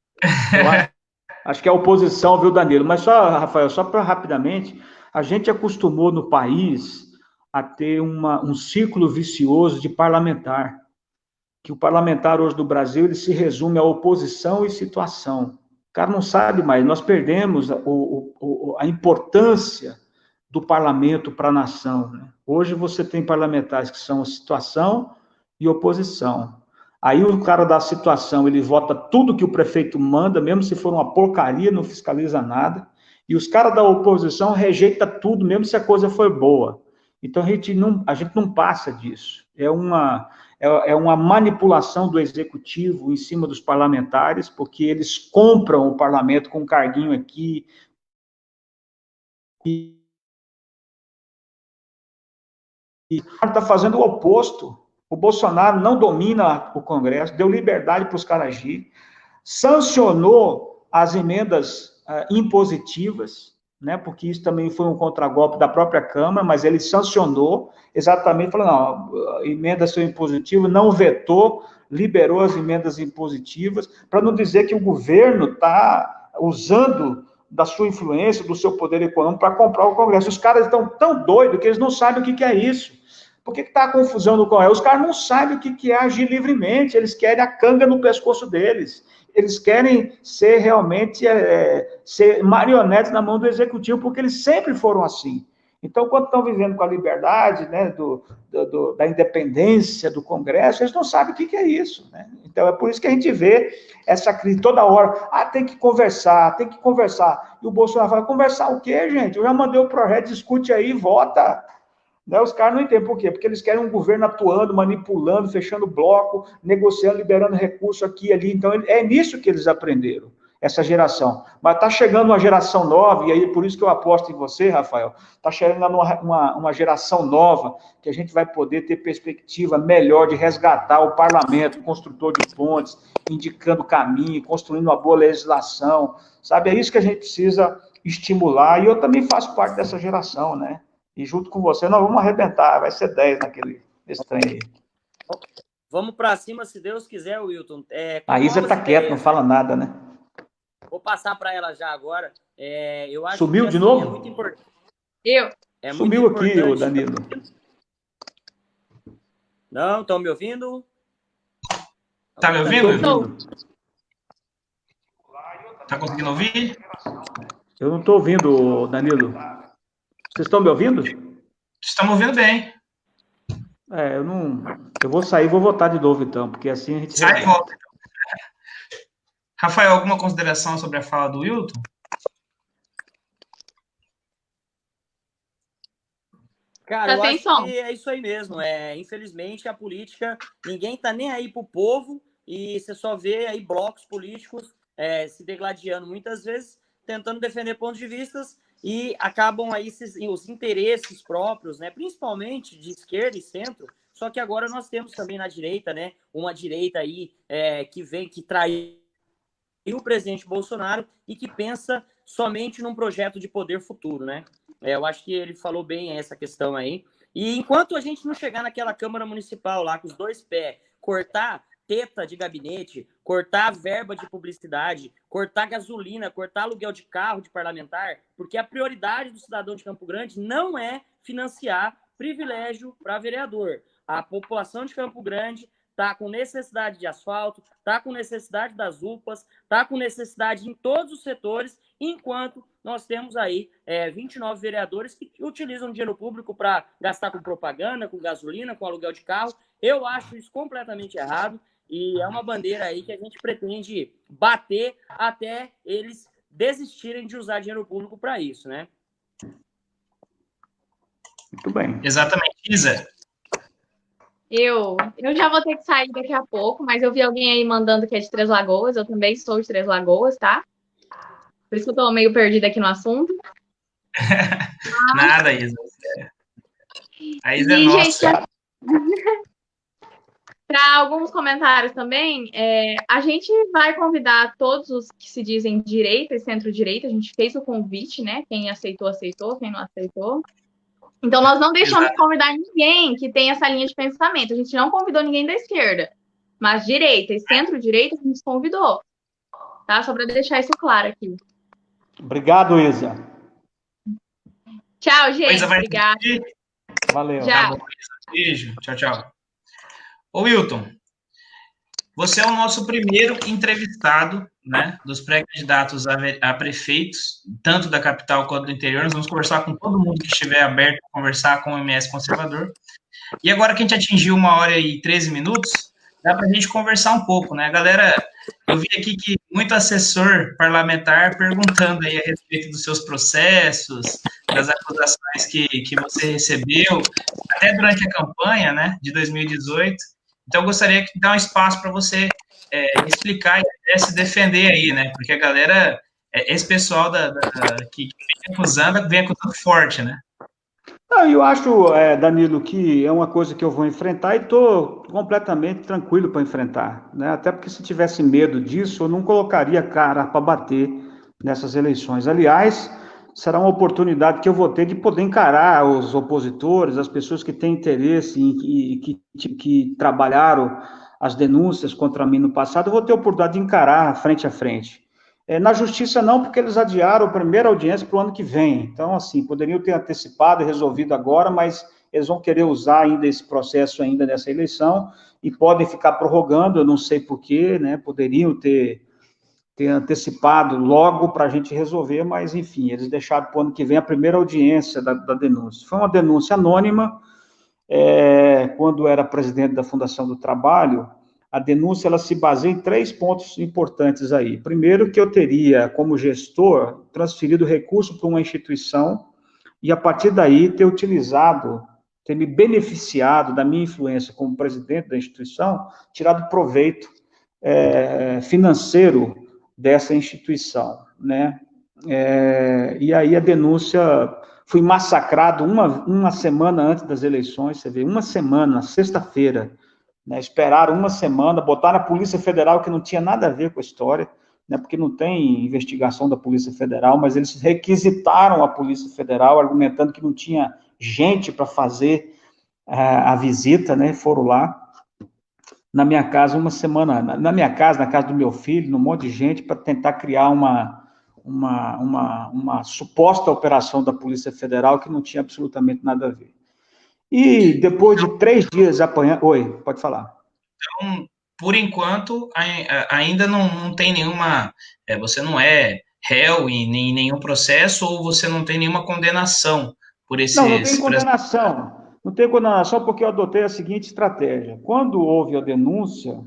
Acho que é a oposição, viu, Danilo? Mas só, Rafael, só para rapidamente, a gente acostumou no país a ter um círculo vicioso de parlamentar, que o parlamentar hoje do Brasil, ele se resume a oposição e situação. O cara não sabe mais, nós perdemos a importância do parlamento para a nação, né? Hoje você tem parlamentares que são situação e oposição. Aí o cara da situação, ele vota tudo que o prefeito manda, mesmo se for uma porcaria, não fiscaliza nada. E os caras da oposição rejeita tudo, mesmo se a coisa for boa. Então, a gente não passa disso. É uma manipulação do executivo em cima dos parlamentares, porque eles compram o parlamento com um carguinho aqui. E está fazendo o oposto. O Bolsonaro não domina o Congresso, deu liberdade para os caras agir, sancionou as emendas impositivas, né, porque isso também foi um contragolpe da própria Câmara, mas ele sancionou, exatamente, falando, não, emendas são impositivas, não vetou, liberou as emendas impositivas, para não dizer que o governo está usando da sua influência, do seu poder econômico para comprar o Congresso. Os caras estão tão doidos que eles não sabem o que é isso. Por que está a confusão no Congresso? Os caras não sabem o que é agir livremente, eles querem a canga no pescoço deles, eles querem ser realmente ser marionetes na mão do executivo, porque eles sempre foram assim. Então, quando estão vivendo com a liberdade, né, da independência do Congresso, eles não sabem o que é isso, né? Então, é por isso que a gente vê essa crise toda hora. Tem que conversar, tem que conversar. E o Bolsonaro fala, conversar o quê, gente? Eu já mandei o projeto, discute aí, vota. Né? Os caras não entendem por quê? Porque eles querem um governo atuando, manipulando, fechando bloco, negociando, liberando recurso aqui e ali. Então, é nisso que eles aprenderam, essa geração. Mas está chegando uma geração nova, e aí por isso que eu aposto em você, Rafael, está chegando uma geração nova, que a gente vai poder ter perspectiva melhor de resgatar o parlamento, construtor de pontes, indicando caminho, construindo uma boa legislação, sabe? É isso que a gente precisa estimular, e eu também faço parte dessa geração, né? E junto com você, nós vamos arrebentar, vai ser 10 nesse trem aí. Vamos para cima, se Deus quiser, Wilton. A Isa está quieta, não fala nada, né? Vou passar para ela já agora. Eu acho Sumiu que, de assim, novo? É muito importante. Sumiu aqui, o Danilo. Não, estão me ouvindo? Tá me ouvindo? Estou. Tá conseguindo ouvir? Eu não estou ouvindo, Danilo. Vocês estão me ouvindo? Estamos ouvindo bem. Eu vou sair e vou votar de novo, então, porque assim a gente... Sai e volta. Rafael, alguma consideração sobre a fala do Wilton? Cara, eu acho que é isso aí mesmo. Infelizmente, a política, ninguém tá nem aí pro povo, e você só vê aí blocos políticos se degladiando muitas vezes, tentando defender pontos de vista, e acabam aí os interesses próprios, né, principalmente de esquerda e centro. Só que agora nós temos também na direita, né, uma direita aí que traiu o presidente Bolsonaro e que pensa somente num projeto de poder futuro, né? Eu acho que ele falou bem essa questão aí. E enquanto a gente não chegar naquela Câmara Municipal lá com os dois pés, cortar teta de gabinete, cortar verba de publicidade, cortar gasolina, cortar aluguel de carro de parlamentar, porque a prioridade do cidadão de Campo Grande não é financiar privilégio para vereador. A população de Campo Grande está com necessidade de asfalto, está com necessidade das UPAs, está com necessidade em todos os setores, enquanto nós temos aí 29 vereadores que utilizam dinheiro público para gastar com propaganda, com gasolina, com aluguel de carro. Eu acho isso completamente errado, e é uma bandeira aí que a gente pretende bater até eles desistirem de usar dinheiro público para isso, né? Muito bem. Exatamente, Isa. Eu já vou ter que sair daqui a pouco, mas eu vi alguém aí mandando que é de Três Lagoas. Eu também sou de Três Lagoas, tá? Por isso que eu tô meio perdida aqui no assunto. Nada, Isa. A Isa é nossa. Para alguns comentários também, a gente vai convidar todos os que se dizem direita e centro-direita. A gente fez o convite, né? Quem aceitou, aceitou. Quem não aceitou. Então, nós não deixamos de convidar ninguém que tem essa linha de pensamento. A gente não convidou ninguém da esquerda. Mas direita e centro-direita, a gente convidou. Tá? Só para deixar isso claro aqui. Obrigado, Isa. Tchau, gente. Obrigada. Valeu. Tchau. Beijo. Tchau, tchau. Ô, Wilton, você é o nosso primeiro entrevistado, né, dos pré-candidatos a prefeitos, tanto da capital quanto do interior. Nós vamos conversar com todo mundo que estiver aberto a conversar com o MS Conservador. E agora que a gente atingiu 1h13, dá para a gente conversar um pouco, né? Galera, eu vi aqui que muito assessor parlamentar perguntando aí a respeito dos seus processos, das acusações que você recebeu, até durante a campanha, né, de 2018. Então, eu gostaria de dar um espaço para você explicar e até se defender aí, né? Porque a galera, esse pessoal que vem acusando forte, né? Eu acho, Danilo, que é uma coisa que eu vou enfrentar e estou completamente tranquilo para enfrentar, né? Até porque se tivesse medo disso, eu não colocaria cara para bater nessas eleições. Aliás, será uma oportunidade que eu vou ter de poder encarar os opositores, as pessoas que têm interesse e que trabalharam as denúncias contra mim no passado, eu vou ter a oportunidade de encarar frente a frente. Na justiça não, porque eles adiaram a primeira audiência para o ano que vem. Então, assim, poderiam ter antecipado e resolvido agora, mas eles vão querer usar ainda esse processo ainda nessa eleição e podem ficar prorrogando, eu não sei porquê, né? Poderiam ter ter antecipado logo para a gente resolver, mas, enfim, eles deixaram para o ano que vem a primeira audiência da denúncia. Foi uma denúncia anônima, quando era presidente da Fundação do Trabalho, a denúncia ela se baseia em 3 pontos importantes aí. Primeiro, que eu teria, como gestor, transferido recurso para uma instituição e, a partir daí, ter me beneficiado da minha influência como presidente da instituição, tirado proveito financeiro dessa instituição, né? E aí a denúncia, fui massacrado uma semana antes das eleições, você vê, uma semana, sexta-feira, né? Esperaram uma semana, botaram a Polícia Federal, que não tinha nada a ver com a história, né? Porque não tem investigação da Polícia Federal, mas eles requisitaram a Polícia Federal, argumentando que não tinha gente para fazer a visita, né? Foram lá na minha casa uma semana, na minha casa, na casa do meu filho, num monte de gente, para tentar criar uma suposta operação da Polícia Federal que não tinha absolutamente nada a ver. E depois de 3 dias apanhando... Oi, pode falar. Então, por enquanto, ainda não tem nenhuma... você não é réu em nenhum processo, ou você não tem nenhuma condenação por esses... Não tem condenação. Não tem condenação porque eu adotei a seguinte estratégia. Quando houve a denúncia,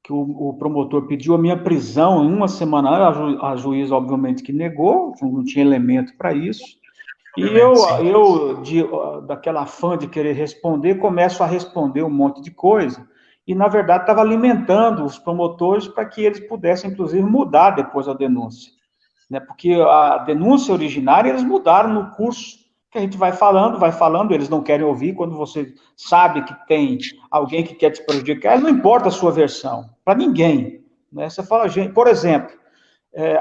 que o promotor pediu a minha prisão em uma semana, a juíza, obviamente, que negou, não tinha elemento para isso, e eu daquela afã de querer responder, começo a responder um monte de coisa, e, na verdade, estava alimentando os promotores para que eles pudessem, inclusive, mudar depois a denúncia, né? Porque a denúncia originária eles mudaram no curso, que a gente vai falando, eles não querem ouvir. Quando você sabe que tem alguém que quer te prejudicar, não importa a sua versão, para ninguém, né? Você fala, gente, por exemplo,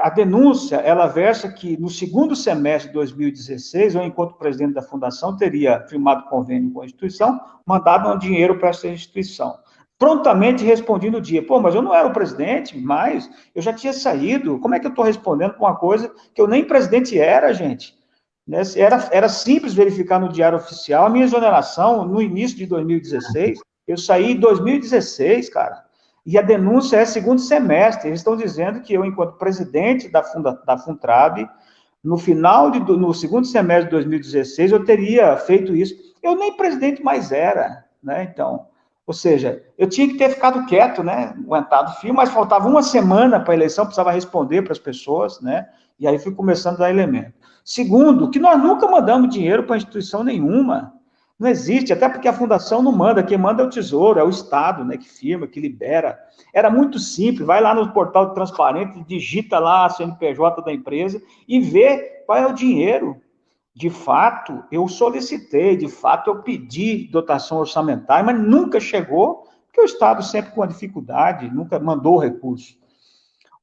a denúncia, ela versa que no segundo semestre de 2016, eu, enquanto presidente da fundação, teria firmado convênio com a instituição, mandado um dinheiro para essa instituição. Prontamente respondi no dia, mas eu não era o presidente, mas eu já tinha saído, como é que eu estou respondendo por uma coisa que eu nem presidente era, gente? Era simples verificar no Diário Oficial a minha exoneração no início de 2016, eu saí em 2016, cara, e a denúncia é segundo semestre. Eles estão dizendo que eu, enquanto presidente da Funtrab, no segundo semestre de 2016, eu teria feito isso. Eu nem presidente mais era, né? Então, ou seja, eu tinha que ter ficado quieto, né? Aguentado firme, mas faltava uma semana para a eleição, precisava responder para as pessoas, né? E aí fui começando a dar elemento. Segundo, que nós nunca mandamos dinheiro para instituição nenhuma. Não existe, até porque a fundação não manda, quem manda é o Tesouro, é o Estado, né, que firma, que libera. Era muito simples, vai lá no portal de transparente, digita lá a CNPJ da empresa e vê qual é o dinheiro. De fato, eu solicitei, de fato, eu pedi dotação orçamentária, mas nunca chegou, porque o Estado sempre com a dificuldade, nunca mandou recurso.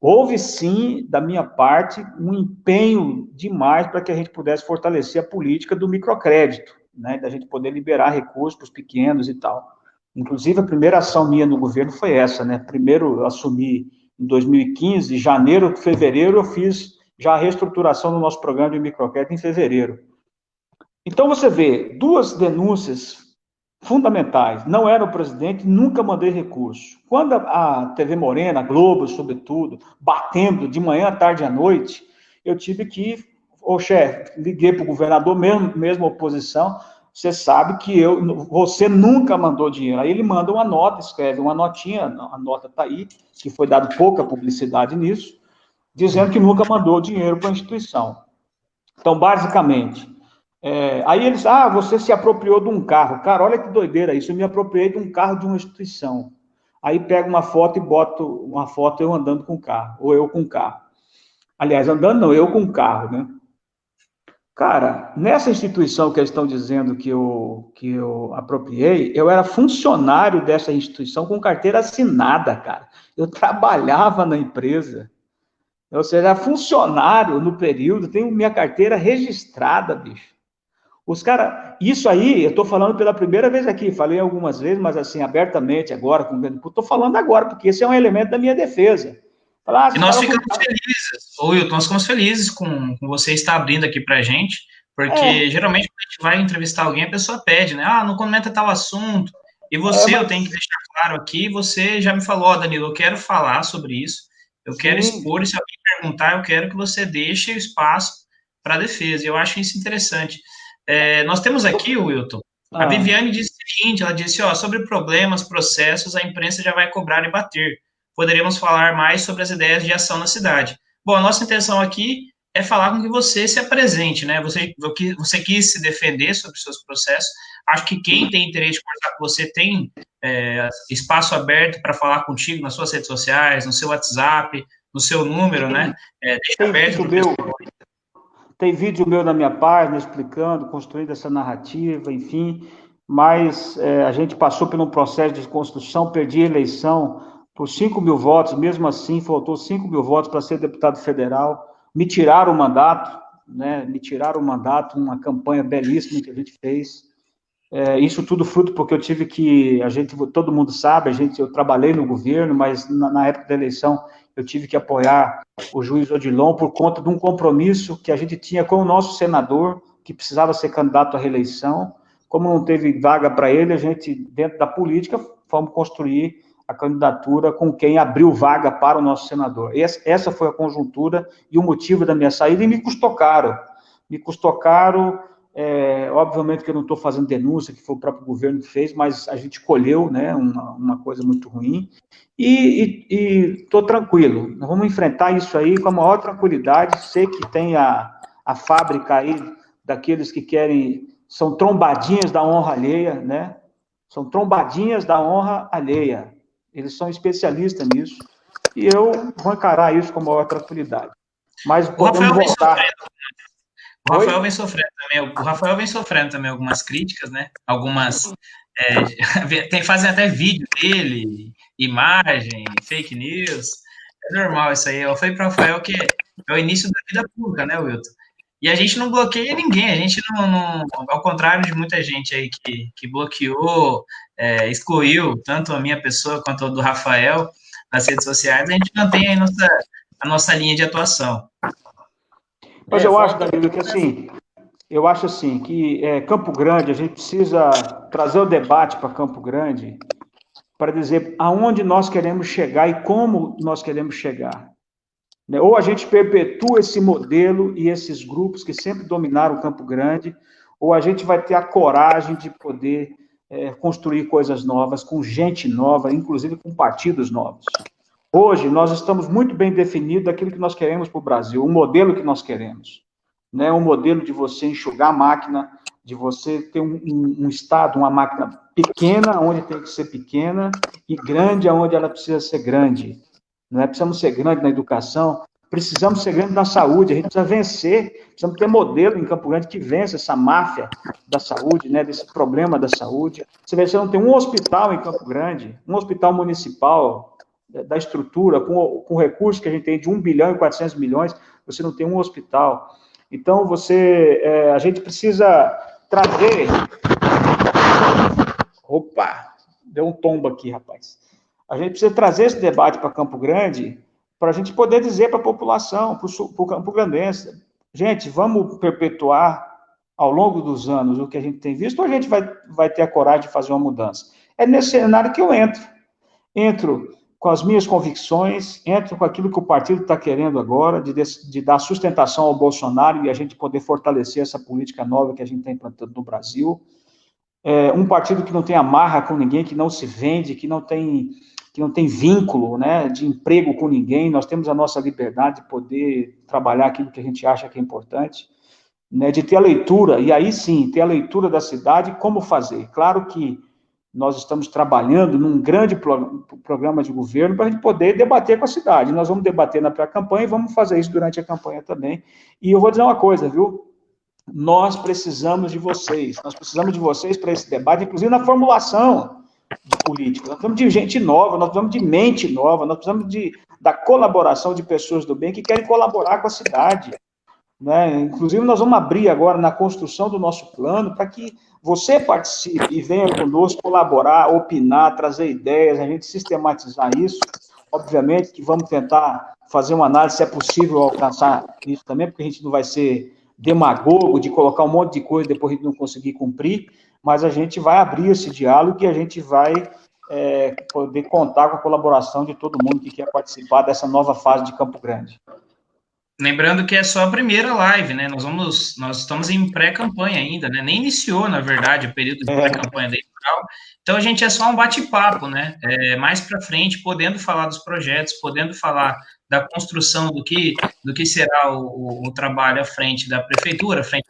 Houve, sim, da minha parte, um empenho demais para que a gente pudesse fortalecer a política do microcrédito, né, da gente poder liberar recursos para os pequenos e tal. Inclusive, a primeira ação minha no governo foi essa, né? Primeiro, eu assumi em 2015, janeiro, fevereiro, eu fiz já a reestruturação do nosso programa de microcrédito em fevereiro. Então, você vê, 2 denúncias fundamentais. Não era o presidente, nunca mandei recurso. Quando a TV Morena, a Globo, sobretudo, batendo de manhã, à tarde e à noite, eu tive que, chefe, liguei para o governador, mesmo oposição, você sabe que você nunca mandou dinheiro. Aí ele manda uma nota, escreve uma notinha, a nota está aí, que foi dado pouca publicidade nisso, dizendo que nunca mandou dinheiro para a instituição. Então, basicamente, aí eles, você se apropriou de um carro. Cara, olha que doideira isso, eu me apropriei de um carro de uma instituição. Aí pego uma foto e boto uma foto eu andando com o carro, ou eu com o carro. Aliás, andando não, eu com o carro, né? Cara, nessa instituição que eles estão dizendo que eu apropriei, eu era funcionário dessa instituição com carteira assinada, cara. Eu trabalhava na empresa. Ou seja, era funcionário no período, tenho minha carteira registrada, bicho. Os caras, isso aí, eu estou falando pela primeira vez aqui, falei algumas vezes, mas assim, abertamente agora, estou falando agora, porque esse é um elemento da minha defesa. E nós ficamos felizes, Wilton, nós ficamos felizes com você estar abrindo aqui para a gente, porque geralmente quando a gente vai entrevistar alguém, a pessoa pede, né? Não comenta tal assunto. E você, eu tenho que deixar claro aqui, você já me falou, Danilo, eu quero falar sobre isso, eu quero expor, e se alguém perguntar, eu quero que você deixe o espaço para a defesa. Eu acho isso interessante. Nós temos aqui, Wilton, a Viviane disse o seguinte, ela disse, sobre problemas, processos, a imprensa já vai cobrar e bater. Poderíamos falar mais sobre as ideias de ação na cidade. Bom, a nossa intenção aqui é falar com que você se apresente, né? Você quis se defender sobre os seus processos. Acho que quem tem interesse de conversar com você tem espaço aberto para falar contigo nas suas redes sociais, no seu WhatsApp, no seu número, né? Deixa aberto. Tem vídeo meu na minha página explicando, construindo essa narrativa, enfim, mas a gente passou por um processo de construção, perdi a eleição por 5.000 votos, mesmo assim, faltou 5.000 votos para ser deputado federal, me tiraram o mandato, né? Me tiraram o mandato, uma campanha belíssima que a gente fez. Isso tudo fruto porque eu tive que, todo mundo sabe, eu trabalhei no governo, mas na época da eleição eu tive que apoiar o juiz Odilon por conta de um compromisso que a gente tinha com o nosso senador, que precisava ser candidato à reeleição. Como não teve vaga para ele, a gente, dentro da política, fomos construir a candidatura com quem abriu vaga para o nosso senador. Essa foi a conjuntura e o motivo da minha saída, e me custou caro. Obviamente que eu não estou fazendo denúncia, que foi o próprio governo que fez, mas a gente colheu, né, uma coisa muito ruim, e estou tranquilo. Nós vamos enfrentar isso aí com a maior tranquilidade. Sei que tem a fábrica aí daqueles que querem, são trombadinhas da honra alheia, né? São trombadinhas da honra alheia. Eles são especialistas nisso, e eu vou encarar isso com a maior tranquilidade. Mas podemos voltar. O Rafael vem sofrendo também algumas críticas, né? Algumas fazem até vídeo dele, imagem, fake news. É normal isso aí. Eu falei para o Rafael que é o início da vida pública, né, Wilton? E a gente não bloqueia ninguém, a gente não ao contrário de muita gente aí que bloqueou, excluiu tanto a minha pessoa quanto a do Rafael nas redes sociais, a gente mantém aí a nossa linha de atuação. Mas eu acho, Danilo, que Campo Grande, a gente precisa trazer o debate para Campo Grande para dizer aonde nós queremos chegar e como nós queremos chegar. Ou a gente perpetua esse modelo e esses grupos que sempre dominaram Campo Grande, ou a gente vai ter a coragem de poder construir coisas novas, com gente nova, inclusive com partidos novos. Hoje, nós estamos muito bem definidos daquilo que nós queremos para o Brasil, o modelo que nós queremos. Né? Um modelo de você enxugar a máquina, de você ter um Estado, uma máquina pequena, onde tem que ser pequena, e grande, onde ela precisa ser grande. Não é? Precisamos ser grandes na educação, precisamos ser grandes na saúde, a gente precisa vencer, precisamos ter modelo em Campo Grande que vença essa máfia da saúde, né, desse problema da saúde. Você não tem um hospital em Campo Grande, um hospital municipal, da estrutura, com o recurso que a gente tem de 1 bilhão e 400 milhões, você não tem um hospital. Então, a gente precisa trazer... Opa, deu um tombo aqui, rapaz. A gente precisa trazer esse debate para Campo Grande, para a gente poder dizer para a população, para o Campo Grandense, gente, vamos perpetuar ao longo dos anos o que a gente tem visto, ou a gente vai ter a coragem de fazer uma mudança? É nesse cenário que eu entro com as minhas convicções, entro com aquilo que o partido está querendo agora, de dar sustentação ao Bolsonaro e a gente poder fortalecer essa política nova que a gente está implantando no Brasil. Um partido que não tem amarra com ninguém, que não se vende, que não tem vínculo, né, de emprego com ninguém. Nós temos a nossa liberdade de poder trabalhar aquilo que a gente acha que é importante, né, de ter a leitura, e aí sim, ter a leitura da cidade, como fazer. Claro que nós estamos trabalhando num grande programa de governo para a gente poder debater com a cidade. Nós vamos debater na pré-campanha e vamos fazer isso durante a campanha também. E eu vou dizer uma coisa, viu? Nós precisamos de vocês para esse debate, inclusive na formulação de política. Nós precisamos de gente nova, nós precisamos de mente nova, nós precisamos da colaboração de pessoas do bem que querem colaborar com a cidade. Né? Inclusive, nós vamos abrir agora na construção do nosso plano para que você participe e venha conosco colaborar, opinar, trazer ideias, a gente sistematizar isso. Obviamente que vamos tentar fazer uma análise se é possível alcançar isso também, porque a gente não vai ser demagogo de colocar um monte de coisa e depois a gente não conseguir cumprir, mas a gente vai abrir esse diálogo e a gente vai poder contar com a colaboração de todo mundo que quer participar dessa nova fase de Campo Grande. Lembrando que é só a primeira live, né? Nós estamos em pré-campanha ainda, né? Nem iniciou, na verdade, o período de pré-campanha eleitoral. Então a gente é só um bate-papo, né? Mais para frente, podendo falar dos projetos, podendo falar da construção do que será o trabalho à frente da prefeitura, à frente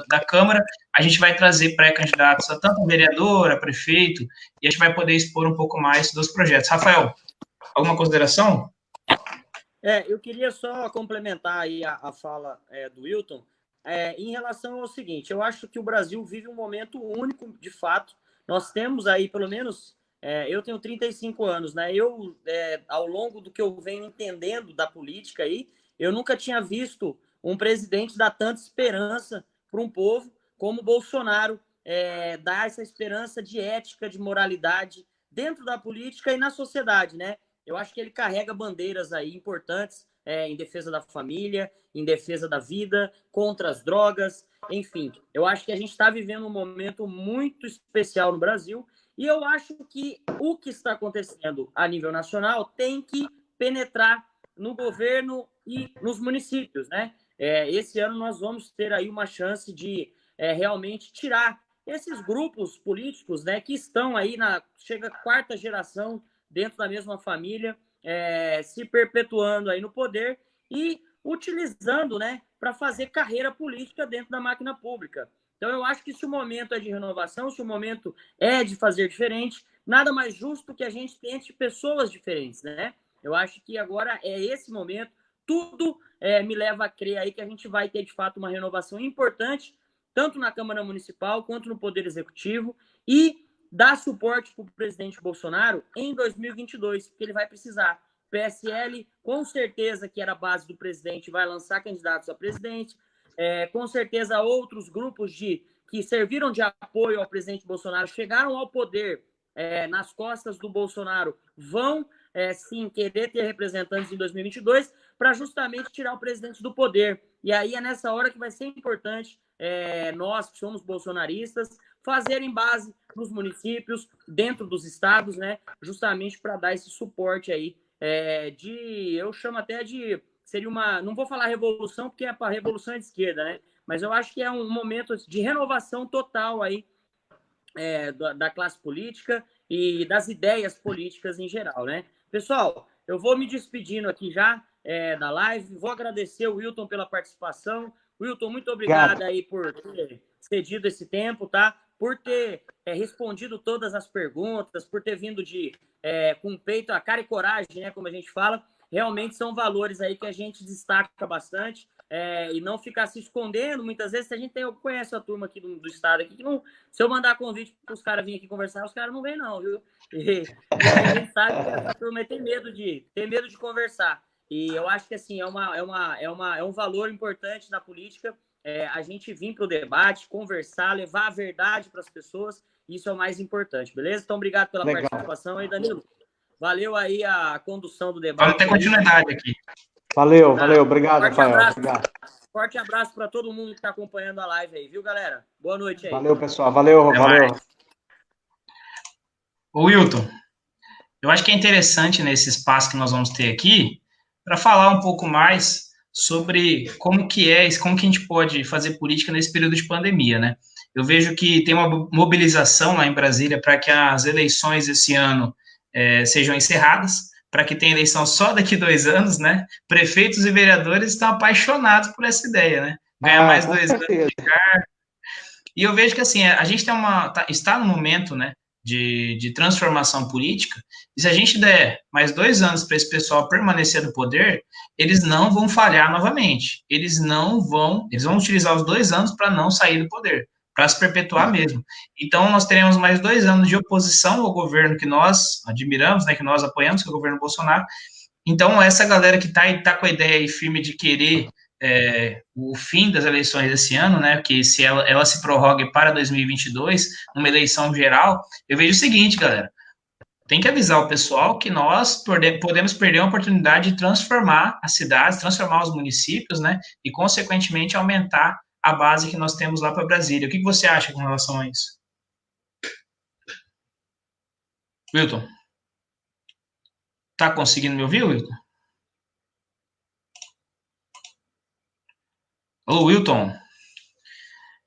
da Câmara, a gente vai trazer pré-candidatos a tanto vereador, a prefeito, e a gente vai poder expor um pouco mais dos projetos. Rafael, alguma consideração? Eu queria só complementar aí a fala do Wilton em relação ao seguinte, eu acho que o Brasil vive um momento único, de fato, nós temos aí, pelo menos, eu tenho 35 anos, né, ao longo do que eu venho entendendo da política aí, eu nunca tinha visto um presidente dar tanta esperança para um povo como o Bolsonaro dar essa esperança de ética, de moralidade dentro da política e na sociedade, né? Eu acho que ele carrega bandeiras aí importantes em defesa da família, em defesa da vida, contra as drogas, enfim. Eu acho que a gente está vivendo um momento muito especial no Brasil e eu acho que o que está acontecendo a nível nacional tem que penetrar no governo e nos municípios, né? Esse ano nós vamos ter aí uma chance de realmente tirar esses grupos políticos, né, que estão aí chega a quarta geração dentro da mesma família, se perpetuando aí no poder e utilizando, né, para fazer carreira política dentro da máquina pública. Então, eu acho que se o momento é de renovação, se o momento é de fazer diferente, nada mais justo que a gente tente pessoas diferentes, né? Eu acho que agora é esse momento, tudo me leva a crer aí que a gente vai ter, de fato, uma renovação importante, tanto na Câmara Municipal quanto no Poder Executivo, e dar suporte para o presidente Bolsonaro em 2022, porque ele vai precisar. O PSL, com certeza, que era a base do presidente, vai lançar candidatos a presidente. Com certeza, outros grupos que serviram de apoio ao presidente Bolsonaro chegaram ao poder nas costas do Bolsonaro, vão sim querer ter representantes em 2022 para justamente tirar o presidente do poder. E aí é nessa hora que vai ser importante nós, que somos bolsonaristas, fazerem base nos municípios, dentro dos estados, né? Justamente para dar esse suporte aí eu chamo até de seria uma, não vou falar revolução porque a revolução é de esquerda, né? Mas eu acho que é um momento de renovação total aí da classe política e das ideias políticas em geral, né? Pessoal, eu vou me despedindo aqui já da live, vou agradecer o Wilton pela participação. Wilton, muito obrigado aí por ter cedido esse tempo, tá? Por ter respondido todas as perguntas, por ter vindo com peito, a cara e coragem, né? Como a gente fala, realmente são valores aí que a gente destaca bastante. E não ficar se escondendo. Muitas vezes, eu conheço a turma aqui do estado aqui, que não, se eu mandar convite para os caras virem aqui conversar, os caras não vêm, não, viu? E aí a gente sabe que essa turma tem medo de conversar. E eu acho que assim, é um valor importante na política a gente vir para o debate, conversar, levar a verdade para as pessoas. Isso é o mais importante, beleza? Então, obrigado pela participação aí, Danilo. Valeu aí a condução do debate. Vamos ter continuidade aqui. Valeu. Obrigado, Rafael. Obrigado. Forte abraço para todo mundo que está acompanhando a live aí, viu, galera? Boa noite aí. Valeu, pessoal. Valeu. Ô, Wilton, eu acho que é interessante nesse espaço que nós vamos ter aqui para falar um pouco mais sobre como que a gente pode fazer política nesse período de pandemia, né? Eu vejo que tem uma mobilização lá em Brasília para que as eleições esse ano sejam encerradas, para que tenha eleição só daqui 2 anos, né? Prefeitos e vereadores estão apaixonados por essa ideia, né? Ganhar mais 2 anos de cargo. E eu vejo que, assim, a gente está no momento, né, de transformação política, e se a gente der mais 2 anos para esse pessoal permanecer no poder, eles não vão falhar novamente. Eles vão utilizar os 2 anos para não sair do poder, para se perpetuar mesmo. Então, nós teremos mais 2 anos de oposição ao governo que nós admiramos, né, que nós apoiamos, que é o governo Bolsonaro. Então, essa galera que está com a ideia aí firme de querer o fim das eleições desse ano, né, que se ela se prorrogue para 2022, numa eleição geral, eu vejo o seguinte, galera, tem que avisar o pessoal que nós podemos perder a oportunidade de transformar as cidades, transformar os municípios, né, e, consequentemente, aumentar a base que nós temos lá para Brasília. O que você acha com relação a isso? Wilton? Tá conseguindo me ouvir, Wilton? Alô, Wilton.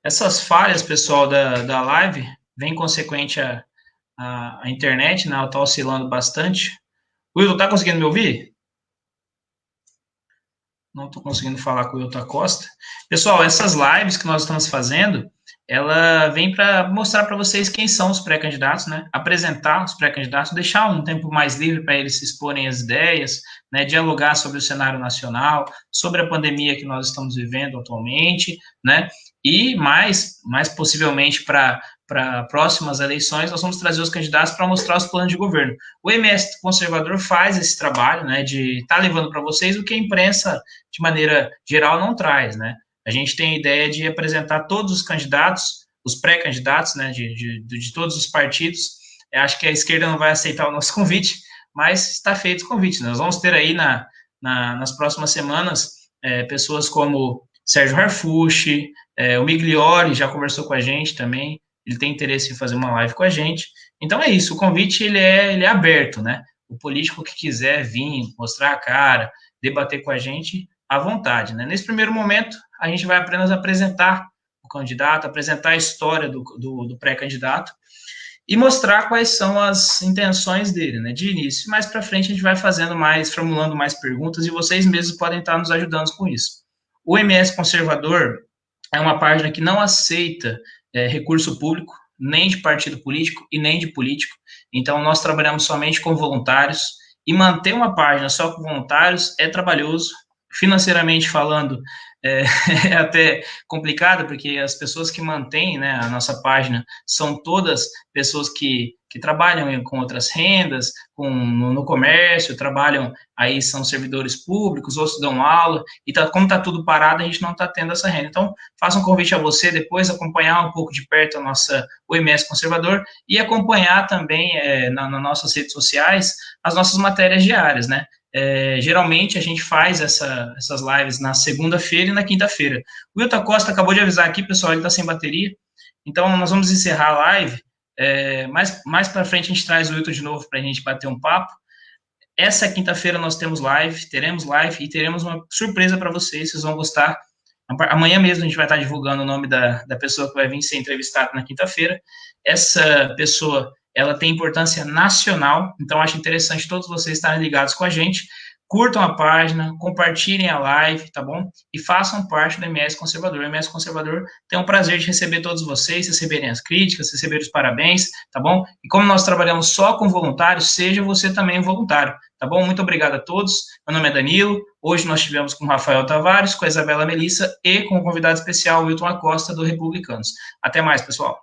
Essas falhas, pessoal, da live, vem consequente a internet, né? Ela está oscilando bastante. Wilton, tá conseguindo me ouvir? Não estou conseguindo falar com o Wilton Costa. Pessoal, essas lives que nós estamos fazendo, ela vem para mostrar para vocês quem são os pré-candidatos, né? Apresentar os pré-candidatos, deixar um tempo mais livre para eles se exporem as ideias, né? Dialogar sobre o cenário nacional, sobre a pandemia que nós estamos vivendo atualmente, né? E mais possivelmente para próximas eleições, nós vamos trazer os candidatos para mostrar os planos de governo. O MS Conservador faz esse trabalho, né? De estar levando para vocês o que a imprensa de maneira geral, não traz, né? A gente tem a ideia de apresentar todos os candidatos, os pré-candidatos, né, de todos os partidos. Eu acho que a esquerda não vai aceitar o nosso convite, mas está feito o convite. Nós vamos ter aí nas próximas semanas pessoas como Sérgio Harfucci, o Migliori já conversou com a gente também, ele tem interesse em fazer uma live com a gente. Então é isso, o convite ele é aberto, né? O político que quiser vir, mostrar a cara, debater com a gente, à vontade, né? Nesse primeiro momento, a gente vai apenas apresentar o candidato, apresentar a história do pré-candidato e mostrar quais são as intenções dele, né, de início. Mais para frente a gente vai formulando mais perguntas e vocês mesmos podem estar nos ajudando com isso. O MS Conservador é uma página que não aceita recurso público, nem de partido político e nem de político. Então, nós trabalhamos somente com voluntários e manter uma página só com voluntários é trabalhoso. Financeiramente falando, é até complicado, porque as pessoas que mantêm, né, a nossa página são todas pessoas que trabalham com outras rendas, no comércio, trabalham aí, são servidores públicos, outros dão aula, e como está tudo parado, a gente não está tendo essa renda. Então, faço um convite a você depois acompanhar um pouco de perto o MS Conservador e acompanhar também nas nossas redes sociais as nossas matérias diárias, né? Geralmente a gente faz essas lives na segunda-feira e na quinta-feira. O Wilton Costa acabou de avisar aqui, pessoal, ele está sem bateria, então nós vamos encerrar a live. Mais para frente a gente traz o Wilton de novo para a gente bater um papo. Essa quinta-feira nós teremos live e teremos uma surpresa para vocês vão gostar. Amanhã mesmo a gente vai estar divulgando o nome da pessoa que vai vir ser entrevistada na quinta-feira. Essa pessoa, ela tem importância nacional, então acho interessante todos vocês estarem ligados com a gente. Curtam a página, compartilhem a live, tá bom? E façam parte do MS Conservador. O MS Conservador tem o prazer de receber todos vocês, receberem as críticas, receberem os parabéns, tá bom? E como nós trabalhamos só com voluntários, seja você também um voluntário, tá bom? Muito obrigado a todos. Meu nome é Danilo. Hoje nós tivemos com o Rafael Tavares, com a Isabela Melissa e com o convidado especial, Wilton Acosta, do Republicanos. Até mais, pessoal.